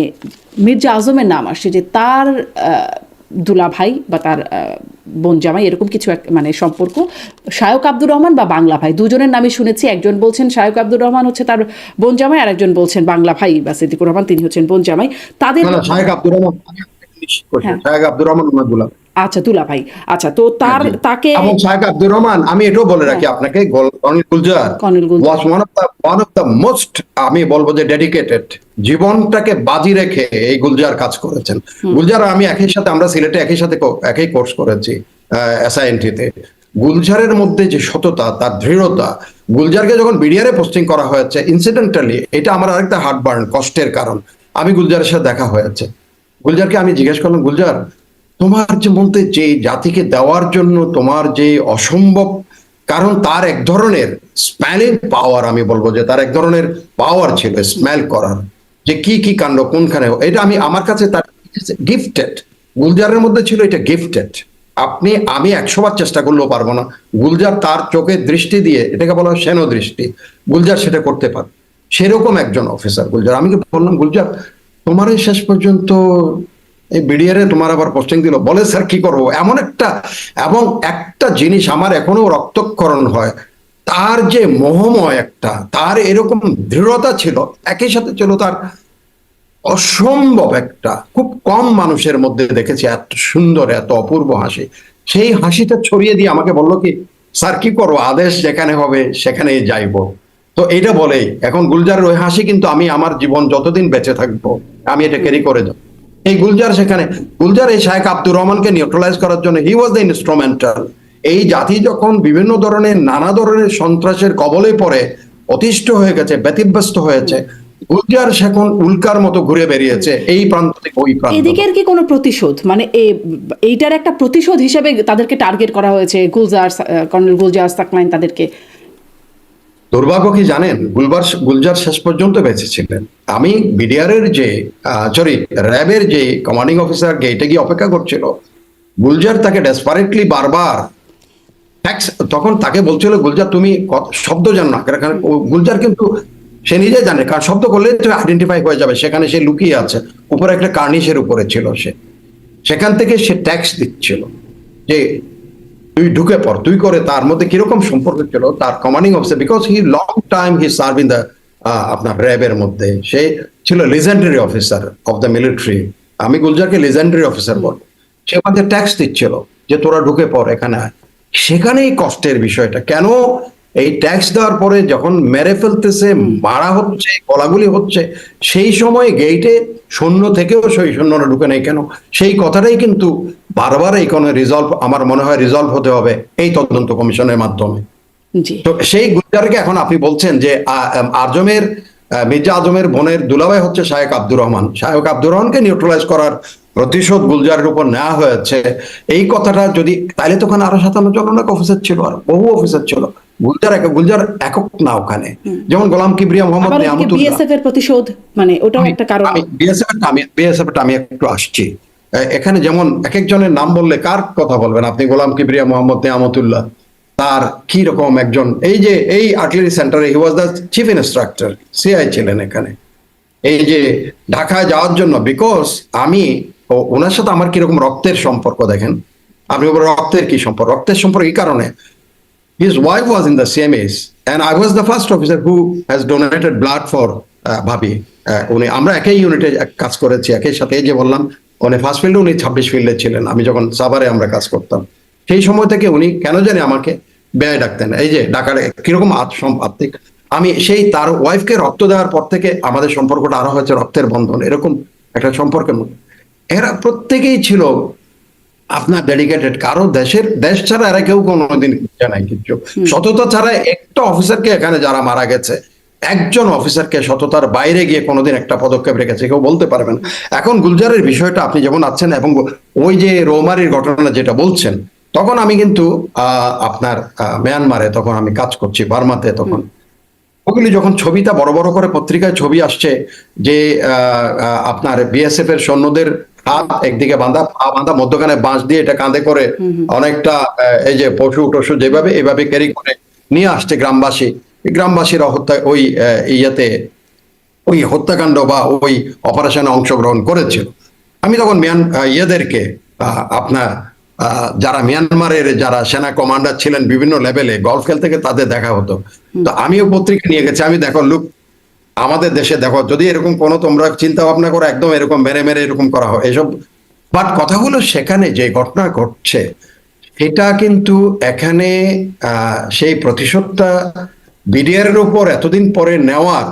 মির্জা আজমের নাম আসছে, যে তার দুলা ভাই বা তার বোন জামাই এরকম কিছু মানে সম্পর্ক, শায়ক আব্দুর রহমান বা বাংলা ভাই, দুজনের নামই শুনেছি। একজন বলছেন শায়ক আব্দুর রহমান হচ্ছে তার বোন জামাই, আর একজন বলছেন বাংলা ভাই বা সিদ্দিকুর রহমান তিনি হচ্ছেন বোন জামাই। তাদের শায়ক আব্দুর রহমান, শায়ক আব্দুর রহমান দুলা। আচ্ছা, দুলা ভাই। আচ্ছা, তো তাকে এবং শায়ক আব্দুর রহমান, আমি এটাও বলে রাখি আপনাকে, colonel Gulzar was one of the most, আমি বলবো যে ডেডিকেটেড, জীবনটাকে বাজি রেখে এই গুলজার কাজ করেছেন। গুলজার আমি একই সাথে, আমরা সিলেটে একই সাথে একই কোর্স করেছি এসআইএনটিতে। গুলজারের মধ্যে যে সততা, তার দৃঢ়তা, গুলজারকে যখন বিডিআরে পোস্টিং করা হয়েছে ইনসিডেন্টালি, এটা আমার আরেকটা হার্ট বার্ন, কষ্টের কারণ। আমি গুলজারের সাথে দেখা হয়েছে, গুলজারকে আমি জিজ্ঞেস করলাম, গুলজার তোমার যে মধ্যে যে জাতিকে দেওয়ার জন্য তোমার যে অসম্ভব, কারণ তার এক ধরনের স্মেলিং পাওয়ার, আমি বলবো যে তার এক ধরনের পাওয়ার ছিল স্মেল করার, যে কি কি কাণ্ড কোনখানে, এটা আমার কাছে তার গিফটেড, গুলজারের মধ্যে ছিল এটা গিফটেড। আমি 100 বার চেষ্টা করলেও পারবো না। গুলজার তার চোখের দৃষ্টি দিয়ে, এটাকে বলা হয় সেন দৃষ্টি, গুলজার সেটা করতে পারে। সেরকম একজন অফিসার গুলজার। আমি বললাম, গুলজার তোমার শেষ পর্যন্ত এই বিডিআরে তোমার আবার পোস্টিং দিল, বলে স্যার কি করবো, এমন একটা। এবং একটা জিনিস আমার এখনো রক্তক্ষরণ হয়, তার যে মোহময় একটা, তার এরকম দৃঢ়তা ছিল, একই সাথে ছিল তার অসম্ভব একটা, খুব কম মানুষের মধ্যে দেখেছি এত সুন্দর, এত অপূর্ব হাসি। সেই হাসিটা ছড়িয়ে দিয়ে আমাকে বললো কি, স্যার কি করবো, আদেশ যেখানে হবে সেখানেই যাইবো। তো এটা বলেই এখন গুলজারের ওই হাসি কিন্তু আমি আমার জীবন যতদিন বেঁচে থাকবো আমি এটা ক্যারি করে যাবো। এই গুলজার সেখানে, গুলজার এই শায়খ আব্দুর রহমানকে নিউট্রালাইজ করার জন্য হি ওয়াজ দ্য ইনস্ট্রুমেন্টাল। এই জাতি যখন বিভিন্ন ধরনের নানা ধরনের সন্ত্রাসের কবলে পড়ে অতিষ্ঠ হয়ে গেছে, ব্যতিব্যস্ত হয়েছে, গুলজার সেখন উল্কার মতো ঘুরে বেরিয়েছে এই প্রান্ত থেকে ওই প্রান্ত। এদিকের কি কোনো প্রতিশোধ, মানে এইটার একটা প্রতিশোধ হিসেবে তাদেরকে টার্গেট করা হয়েছে, গুলজার, কর্নেল গুলজার সাকলাইন তাদেরকে? দুর্ভাগ্য কি জানেন, গুলজার শেষ পর্যন্ত বেঁচে ছিলেন। আমি বিডিআরের যে র্যাবের যে কমান্ডিং অফিসার গেটে গিয়ে অপেক্ষা করছিল, গুলজার তাকে ডেসপারেটলি বারবার ট্যাক্স তখন তাকে বলছিল গুলজার তুমি শব্দ জানো না, কারণ গুলজার কিন্তু সে নিজে জানে, কারণ শব্দ করলে তো আইডেন্টিফাই হয়ে যাবে, সেখানে সে লুকিয়ে আছে, উপরে একটা কার্নিশের উপরে ছিল সে, সেখান থেকে সে ট্যাক্স দিচ্ছিল যে তুই ঢুকে পড়, তুই করে। তার মধ্যে কিরকম সম্পর্ক ছিল তার commanding officer, because he long time he serve in the আপনার র্যাবের মধ্যে, সে ছিল legendary officer of the military. আমি গুলজারকে লিজেন্ডারি অফিসার বলবো। সে আমাদের ট্যাক্স দিচ্ছিল যে তোরা ঢুকে পড় এখানে আয়। সেখানেই কষ্টের বিষয়টা, কেন এই ট্যাক্স দেওয়ার পরে যখন মেরে ফেলতেছে, মারা হচ্ছে, গলাগুলি হচ্ছে, সেই সময় গেইটে সৈন্য থেকেও সেই সৈন্যরা ঢুকে নেই কেন? সেই কথাটাই কিন্তু বারবার এই কোনো রিজলভ, আমার মনে হয় রিজলভ হতে হবে এই তদন্ত কমিশনের মাধ্যমে। জি। তো সেই গুলজারকে এখন আপনি বলছেন যে আজমের মির্জা আজমের বোনের দুলাভাই হচ্ছে শায়েক আব্দুর রহমান, শায়েক আব্দুর রহমানকে নিউট্রালাইজ করার প্রতিশোধ গুলজারের উপর নেওয়া হয়েছে, এই কথাটা যদি, তাইলে তো ওখানে আরো 57 জন অনেক অফিসার ছিল, আর বহু অফিসার ছিল। গুলজার একক না ওখানে, যেমন গোলাম কিবরিয়া মোহাম্মদ নিয়ামতুল্লাহ। বিএসএফ এর প্রতিশোধ, মানে ওটাও একটা কারণ। বিএসএফ আমি একটু আসছি। এখানে যেমন এক একজনের নাম বললে কার কথা বলবেন আপনি? গোলাম কিবরিয়া মোহাম্মদ নিয়ামতুল্লাহ, তার কি রকম একজন, এই আর্টিলারি সেন্টারে he was the chief instructor, CI ছিলেন এখানে। এই যে ঢাকায় যাওয়ার জন্য, বিকজ আমি ওনার সাথে আমার কিরকম রক্তের সম্পর্ক দেখেন আপনি, রক্তের কি সম্পর্ক? রক্তের সম্পর্ক এই কারণে, his wife was in the same age and I was the first officer who has donated blood for ভাবি। উনি, আমরা একই ইউনিটে কাজ করেছি, একই সাথে। এই যে বললাম উনি ফার্স্ট ফিল্ডে, উনি 26 ফিল্ডে ছিলেন, আমি যখন সাভারে আমরা কাজ করতাম, সেই সময় থেকে উনি কেন জানি আমাকে ব্যয় ডাকতেন। এই যে ডাকার কিরকম আত্মিক, আমি সেই তার ওয়াইফকে রক্ত দেওয়ার পর থেকে আমাদের সম্পর্কটা আরো হয়েছে রক্তের বন্ধন, এরকম একটা সম্পর্কের মধ্যে। এরা প্রত্যেকেই ছিল আপনার ডেডিকেটেড, কারো দেশ ছাড়া এরা কেউ কোনোদিন জানায় কিছু। সততা ছাড়া একটা অফিসারকে এখানে যারা মারা গেছে, একজন অফিসারকে সততার বাইরে গিয়ে কোনোদিন একটা পদক্ষেপ রেখেছে কেউ বলতে পারবেন। এখন গুলজারের বিষয়টা আপনি যেমন আছেন, এবং ওই যে রৌমারির ঘটনা যেটা বলছেন, তখন আমি কিন্তু আপনার মিয়ানমারে তখন আমি কাজ করছি, বার্মাতে। তখন ওগুলি যখন ছবিটা বড় বড় করে পত্রিকায় ছবি আসছে যে আপনার বিএসএফ এর সৈন্যদের হাত একদিকে বাঁধা, পা বাঁধা, মধ্যখানে বাঁশ দিয়ে এটা কাঁধে করে অনেকটা এই যে পশু টশু যেভাবে এভাবে ক্যারি করে নিয়ে আসছে গ্রামবাসীরা হত্যা ওই ইয়েতে, ওই হত্যাকাণ্ড বা ওই অপারেশনে অংশগ্রহণ করেছিল। আমি তখন ইয়েদেরকে আপনার যারা মিয়ানমারের যারা সেনা কমান্ডার ছিলেন বিভিন্ন লেভেলে, গলফ খেল থেকে তাদের দেখা হতো। তো আমিও পত্রিকা নিয়ে গেছি, আমি দেখো লুক আমাদের দেশে দেখো, যদি এরকম কোনো তোমরা চিন্তা ভাবনা করো একদম এরকম মেরে মেরে এরকম করা হয় এসব, বাট কথা হলো সেখানে যে ঘটনা ঘটছে এটা কিন্তু এখানে সেই প্রতিশোধটা বিডিআর এর উপর এতদিন পরে নেওয়ার,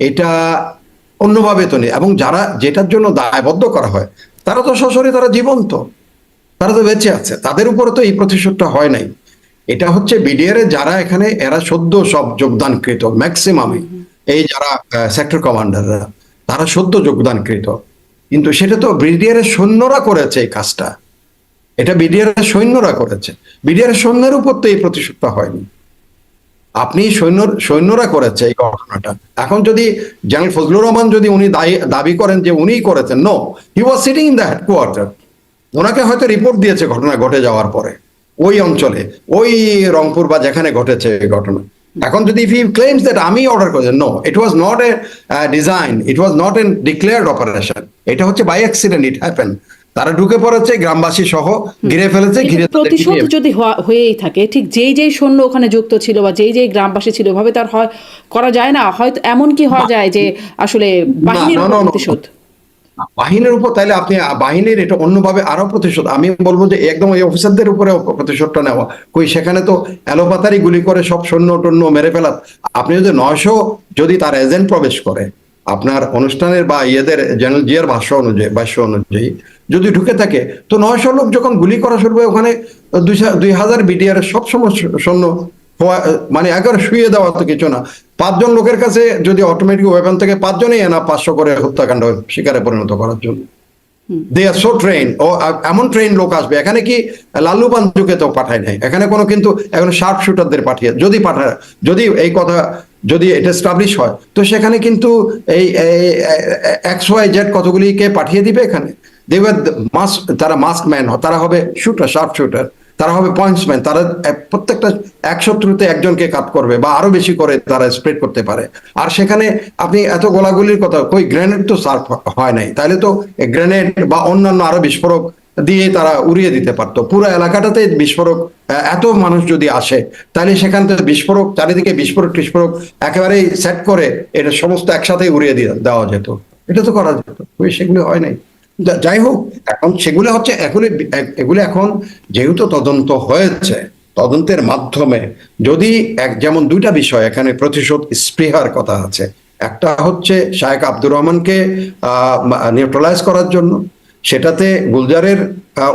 এটা অন্যভাবে তো নেই। এবং যারা যেটার জন্য দায়বদ্ধ করা হয় তারা তো সশরীরে, তারা জীবন্ত, তারা তো বেঁচে আছে, তাদের উপরে তো এই প্রতিশোধটা হয় নাই। এটা হচ্ছে বিডিআর এর যারা এখানে, এরা সদ্য সব যোগদানকৃত ম্যাক্সিমামই, এই যারা সেক্টর কমান্ডাররা তারা সদ্য যোগদানকৃত, কিন্তু সেটা তো বিডিআর এর সৈন্যরা করেছে এই কাজটা, এটা বিডিআর এর সৈন্যরা করেছে, বিডিআর এর সৈন্যের উপর তো এই প্রতিশোধটা হয়নি। আপনি সৈন্যরা করেছে এই ঘটনাটা। এখন যদি জেনারেল ফজলুর রহমান যদি উনি দাবি করেন যে উনিই করেছেন, no, he was sitting in the headquarter, ওনাকে হয়তো রিপোর্ট দিয়েছে ঘটনা ঘটে যাওয়ার পরে ওই অঞ্চলে, ওই রংপুর বা যেখানে ঘটেছে এই ঘটনা। এখন যদি ইফ হি ক্লেইমস দ্যাট আমি অর্ডার করেছি, no, it was not a design, it was not a declared operation, এটা হচ্ছে বাই অ্যাক্সিডেন্ট, ইট হ্যাপেন। তারা ঢুকে পড়েছে, গ্রামবাসী সহ ঘিরে ফেলেছে, ঘিরে প্রতিশোধ যদি হয়েই থাকে, ঠিক যেই সৈন্য ওখানে যুক্ত ছিল বা যেই গ্রামবাসী ছিল, ভাবে তার হয় করা যায় না, হয়তো এমন কি হওয়া যায় যে আসলে বাহিনীর প্রতিশোধ, বাহিনীর উপর, তাইলে আপনি বাহিনীর এটা অন্যভাবে আরো প্রতিশোধ, আমি বলবো যে একদম ওই অফিসারদের উপরে প্রতিশোধটা নেওয়া, কই সেখানে তো এলোপাতারি গুলি করে সব সৈন্য টন্য মেরে ফেলা। আপনি যদি 900 যদি তার এজেন্ট প্রবেশ করে আপনার অনুষ্ঠানের বা ইয়েদের জেনারেল জিয়ার ভাষ্য অনুযায়ী যদি ঢুকে থাকে, তো 900 লোক যখন গুলি করা শুরু হয়, ওখানে 2000 বিডিআর সব সময় সৈন্য, মানে একেবারে শুয়ে দেওয়া তো কিছু না। 5 জন লোকের কাছে যদি অটোমেটিক ওয়েপন থেকে 5 জনই এনা 500 করে হত্যাকাণ্ড শিকারে পরিণত করার জন্য, দে আর সো ট্রেন। ও এমন ট্রেন লোক আসবে এখানে, কি লাল্লু বাঞ্জুকে তো পাঠায় নাই এখানে কোনো, কিন্তু এখন শার্প শুটারদের পাঠিয়ে যদি পাঠায়, যদি এই কথা যদি এটা এস্টাবলিশ হয়, তো সেখানে কিন্তু এই XYZ কতগুলিকে পাঠিয়ে দিবে এখানে। তারা মাস্ক ম্যান, তারা হবে শুটার, শার্প শুটার, তারা হবে পয়েন্টসম্যান, তারা প্রত্যেকটা 100 থ্রুতে একজনকে কাট করবে বা আরো বেশি করে তারা স্প্রেড করতে পারে। আর সেখানে আপনি এত গোলাগুলির কথা, কই গ্রেনেড তো সার্ভ হয় নাই, তাহলে তো গ্রেনেড বা অন্যান্য আরো বিস্ফোরক দিয়ে তারা উড়িয়ে দিতে পারতো পুরো এলাকাটাতে। বিস্ফোরক এত মানুষ যদি আসে, তাহলে সেখান থেকে বিস্ফোরক চারিদিকে বিস্ফোরক টিস্ফোরক একেবারেই সেট করে এটা সমস্ত একসাথে উড়িয়ে দেওয়া যেত। এটা তো করা যেত, সেগুলো হয় নাই। যাই হোক, এখন সেগুলো হচ্ছে এগুলো এখন যেহেতু তদন্ত হয়েছে, তদন্তের মাধ্যমে যদি যেমন দুইটা বিষয় এখানে প্রতিশোধ স্পৃহার কথা আছে। একটা হচ্ছে শায়েখ আব্দুর রহমানকে নিউট্রালাইজ করার জন্য, সেটাতে গুলজারের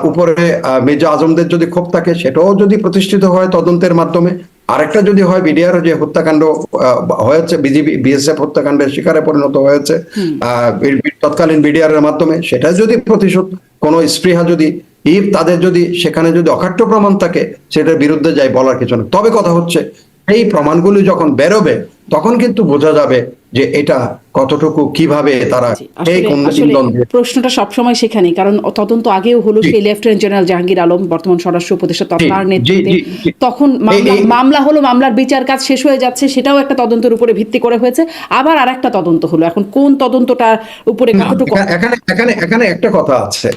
উপরে মির্জা আজমদের যদি ক্ষোভ থাকে সেটাও যদি প্রতিষ্ঠিত হয় তদন্তের মাধ্যমে। আরেকটা যদি হয় বিডিআর যে হত্যাকাণ্ড হয়েছে, বিএসএফ হত্যাকাণ্ডের শিকারে পরিণত হয়েছে তৎকালীন বিডিআর এর মাধ্যমে, সেটা যদি প্রতিশোধ কোনো স্পৃহা যদি তাদের যদি সেখানে যদি অকাট্য প্রমাণ থাকে, সেটার বিরুদ্ধে যাই বলার কিছু না। তবে কথা হচ্ছে এই প্রমাণগুলি যখন বেরোবে তখন কিন্তু বোঝা যাবে যে এটা কতটুকু কিভাবে তারা এই প্রশ্নটা সবসময় সেখানেই, কারণ তদন্ত আগেও হলো সেই লেফটেন্যান্ট জেনারেল জাহাঙ্গীর আলম বর্তমান স্বরাষ্ট্র উপদেষ্টা তার নেতৃত্বে, তখন মামলা হলো, মামলার বিচার কাজ শেষ হয়ে যাচ্ছে, সেটাও একটা তদন্তের উপরে ভিত্তি করে হয়েছে। আবার আরেকটা তদন্ত হলো, এখন কোন তদন্তটার উপরে কতটুকু এখানে একটা কথা আছে,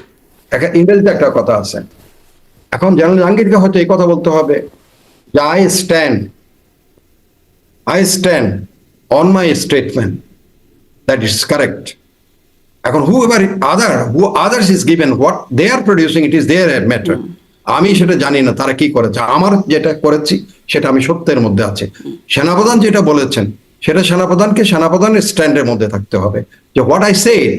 ইংরেজিতে একটা কথা আছে। এখন জেনারেল জাহাঙ্গীরকে হয়তো এই কথা বলতে হবে যে I stand on my statement that is correct. এখন who others is given what they are producing, it is their matter. আমি সেটা জানি না তারা কি করেছে, আমার যেটা করেছি সেটা আমি সত্যের মধ্যে আছে। সেনাপ্রধান যেটা বলেছেন সেটা সেনাপ্রধানকে সেনাপ্রধানের স্ট্যান্ডের মধ্যে থাকতে হবে, যে what I said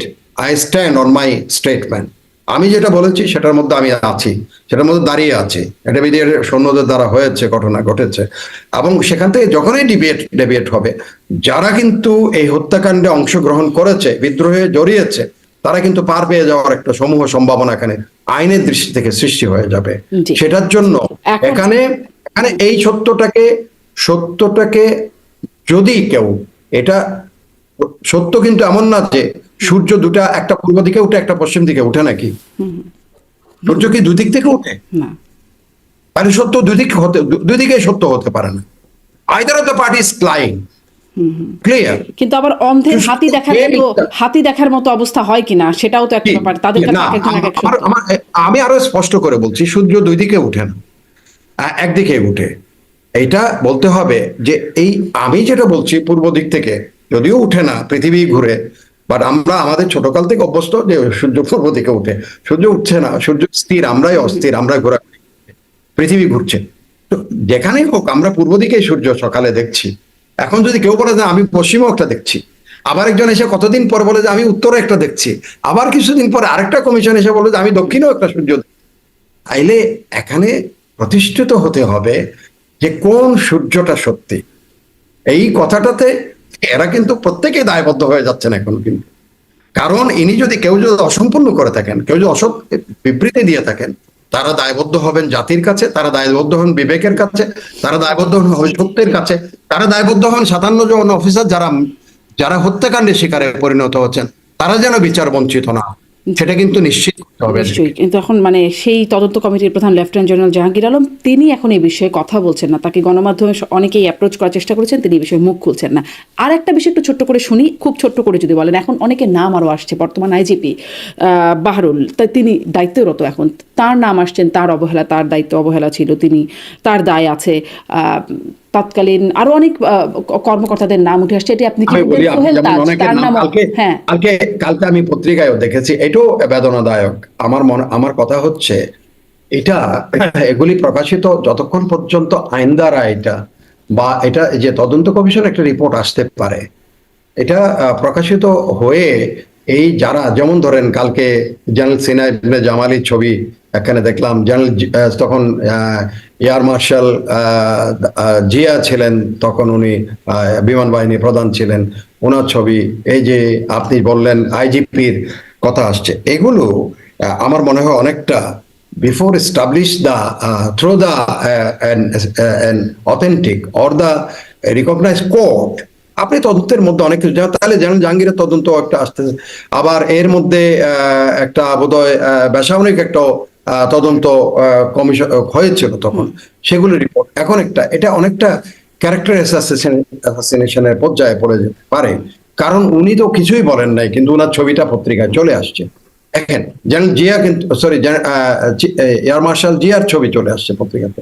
I stand on my statement. আমি যেটা বলেছি সেটার মধ্যে আমি আছি, সেটার মধ্যে দাঁড়িয়ে আছি। এটা বিডিআর সৈন্যদের দ্বারা হয়েছে, ঘটনা ঘটেছে। এবং সেখান থেকে যখনই ডিবেট হবে, যারা কিন্তু এই হত্যাকাণ্ডে অংশগ্রহণ করেছে, বিদ্রোহে জড়িয়েছে, তারা কিন্তু পার পেয়ে যাওয়ার একটা সমূহ সম্ভাবনা এখানে আইনের দৃষ্টি থেকে সৃষ্টি হয়ে যাবে। সেটার জন্য এখানে এই সত্যটাকে যদি কেউ, এটা সত্য কিন্তু এমন না যে সূর্য দুটা, একটা পূর্ব দিকে উঠে একটা পশ্চিম দিকে উঠে নাকি? সূর্য কি দুদিক থেকে উঠে? তাহলে সত্য দুদিকে সত্য হতে পারে না। Either of the party is lying, clear. কিন্তু আবার অন্ধের হাতি দেখার মতো অবস্থা হয় কিনা সেটাও তো একটা ব্যাপার, তাদের আমি আরো স্পষ্ট করে বলছি, সূর্য দুই দিকে উঠে না, একদিকে উঠে। এইটা বলতে হবে যে এই আমি যেটা বলছি পূর্ব দিক থেকে যদিও উঠে না, পৃথিবী ঘুরে, বাট আমরা আমাদের ছোটকাল থেকে অভ্যস্ত যে সূর্য পূর্ব দিকে উঠে। সূর্য উঠছে না, সূর্য স্থির, আমরাই অস্থির, আমরা ঘোরা, পৃথিবী ঘুরছে। তো যেখানেই হোক আমরা পূর্ব দিকে সূর্য সকালে দেখছি। এখন যদি কেউ বলে যে আমি পশ্চিমেও একটা দেখছি, আবার একজন এসে কতদিন পর বলে যে আমি উত্তরে একটা দেখছি, আবার কিছুদিন পরে আরেকটা কমিশন এসে বলে যে আমি দক্ষিণেও একটা সূর্য দেখছি, তাইলে এখানে প্রতিষ্ঠিত হতে হবে যে কোন সূর্যটা সত্যি। এই কথাটাতে এরা কিন্তু প্রত্যেকে দায়বদ্ধ হয়ে যাচ্ছেন এখন কিন্তু। কারণ ইনি যদি কেউ যদি অসম্পূর্ণ করে থাকেন, কেউ যদি অসৎ বিবৃতি দিয়ে থাকেন, তারা দায়বদ্ধ হবেন জাতির কাছে, তারা দায়বদ্ধ হন বিবেকের কাছে, তারা দায়বদ্ধ হন সত্যের কাছে, তারা দায়বদ্ধ হন 57 জন অফিসার যারা হত্যাকাণ্ডের শিকারে পরিণত হচ্ছেন, তারা যেন বিচার বঞ্চিত না, সেটা কিন্তু নিশ্চিত করতে হবে। কিন্তু এখন মানে সেই তদন্ত কমিটির প্রধান লেফটেন্যান্ট জেনারেল জাহাঙ্গীর আলম, তিনি এখন এই বিষয়ে কথা বলছেন না। তাকে গণমাধ্যমে অনেকেই অ্যাপ্রোচ করার চেষ্টা করেছেন, তিনি এই বিষয়ে মুখ খুলছেন না। আর একটা বিষয় একটু ছোট্ট করে শুনি, খুব ছোট্ট করে যদি বলেন। এখন অনেকের নাম আরও আসছে, বর্তমান আইজিপি বাহারুল, তিনি দায়িত্বরত, এখন তার নাম আসছেন, তার অবহেলা, তার দায়িত্ব অবহেলা ছিল, তার দায় আছে। তৎকালীন আরো অনেক কর্মকর্তাদের নাম উঠে আসছে। এটি আপনি কি কালকে আমি পত্রিকায় দেখেছি, এটাও বেদনাদায়ক। আমার কথা হচ্ছে এটা, এগুলি প্রকাশিত যতক্ষণ পর্যন্ত আইন দ্বারা এটা বা এটা যে তদন্ত কমিশন একটা রিপোর্ট আসতে পারে, এটা প্রকাশিত হয়ে এই যারা, যেমন ধরেন কালকে জেনারেল সিনা ইবনে জামালির ছবি এখানে দেখলাম, জেনারেল তখন এয়ার মার্শাল জিয়া ছিলেন, তখন উনি বিমান বাহিনী প্রধান ছিলেন, ওনার ছবি, এই যে আপনি বললেন আইজিপির কথা আসছে, এগুলো আমার মনে হয় অনেকটা before establish the through the an authentic or the recognized court, আপনি তদন্তের মধ্যে অনেক কিছু, তাহলে যেমন জাহাঙ্গীরের তদন্ত একটা আসতেছে, আবার এর মধ্যে একটা বোধহয় বেসামরিক একটা তদন্ত কমিশন হয়েছিল তখন, সেগুলো রিপোর্ট এখন এটা অনেকটা ক্যারেক্টার অ্যাসাসিনেশনের পর্যায়ে পড়ে যেতে পারে, কারণ উনি তো কিছুই বলেন নাই কিন্তু ওনার ছবিটা পত্রিকায় চলে আসছে। দেখেন জেনারেল জিয়া কিন্তু সরি এয়ার মার্শাল জিয়ার ছবি চলে আসছে পত্রিকাতে,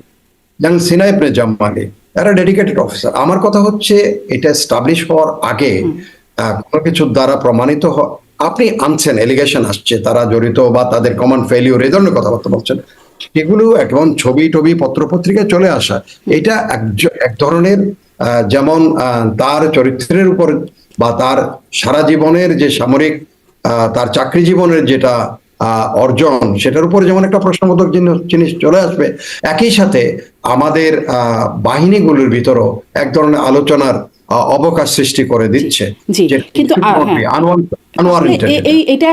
জেনারেল সিনা ইবনে জাম্মালি এরা ডেডিকেটেড অফিসার। আমার কথা হচ্ছে এটা এস্টাবলিশ হওয়ার আগে কোনো কিছুর দ্বারা প্রমাণিত আপনি আনছেন, এলিগেশন আসছে তারা জড়িত বা তাদের কমন ফেলিওর এই ধরনের কথাবার্তা বলছেন, সেগুলো এখন ছবি টবি পত্র পত্রিকায় চলে আসা, এটা এক ধরনের যেমন তার চরিত্রের উপর বা তার সারা জীবনের যে সামরিক তার চাকরি জীবনের যেটা অর্জন, সেটার উপর যেমন একটা প্রশ্নবোধক জিনিস চলে আসবে, একই সাথে আমাদের বাহিনীগুলোর ভিতরও এক ধরনের আলোচনার অবকাশ সৃষ্টি করে দিচ্ছে। জি, কিন্তু আনোয়ার এটা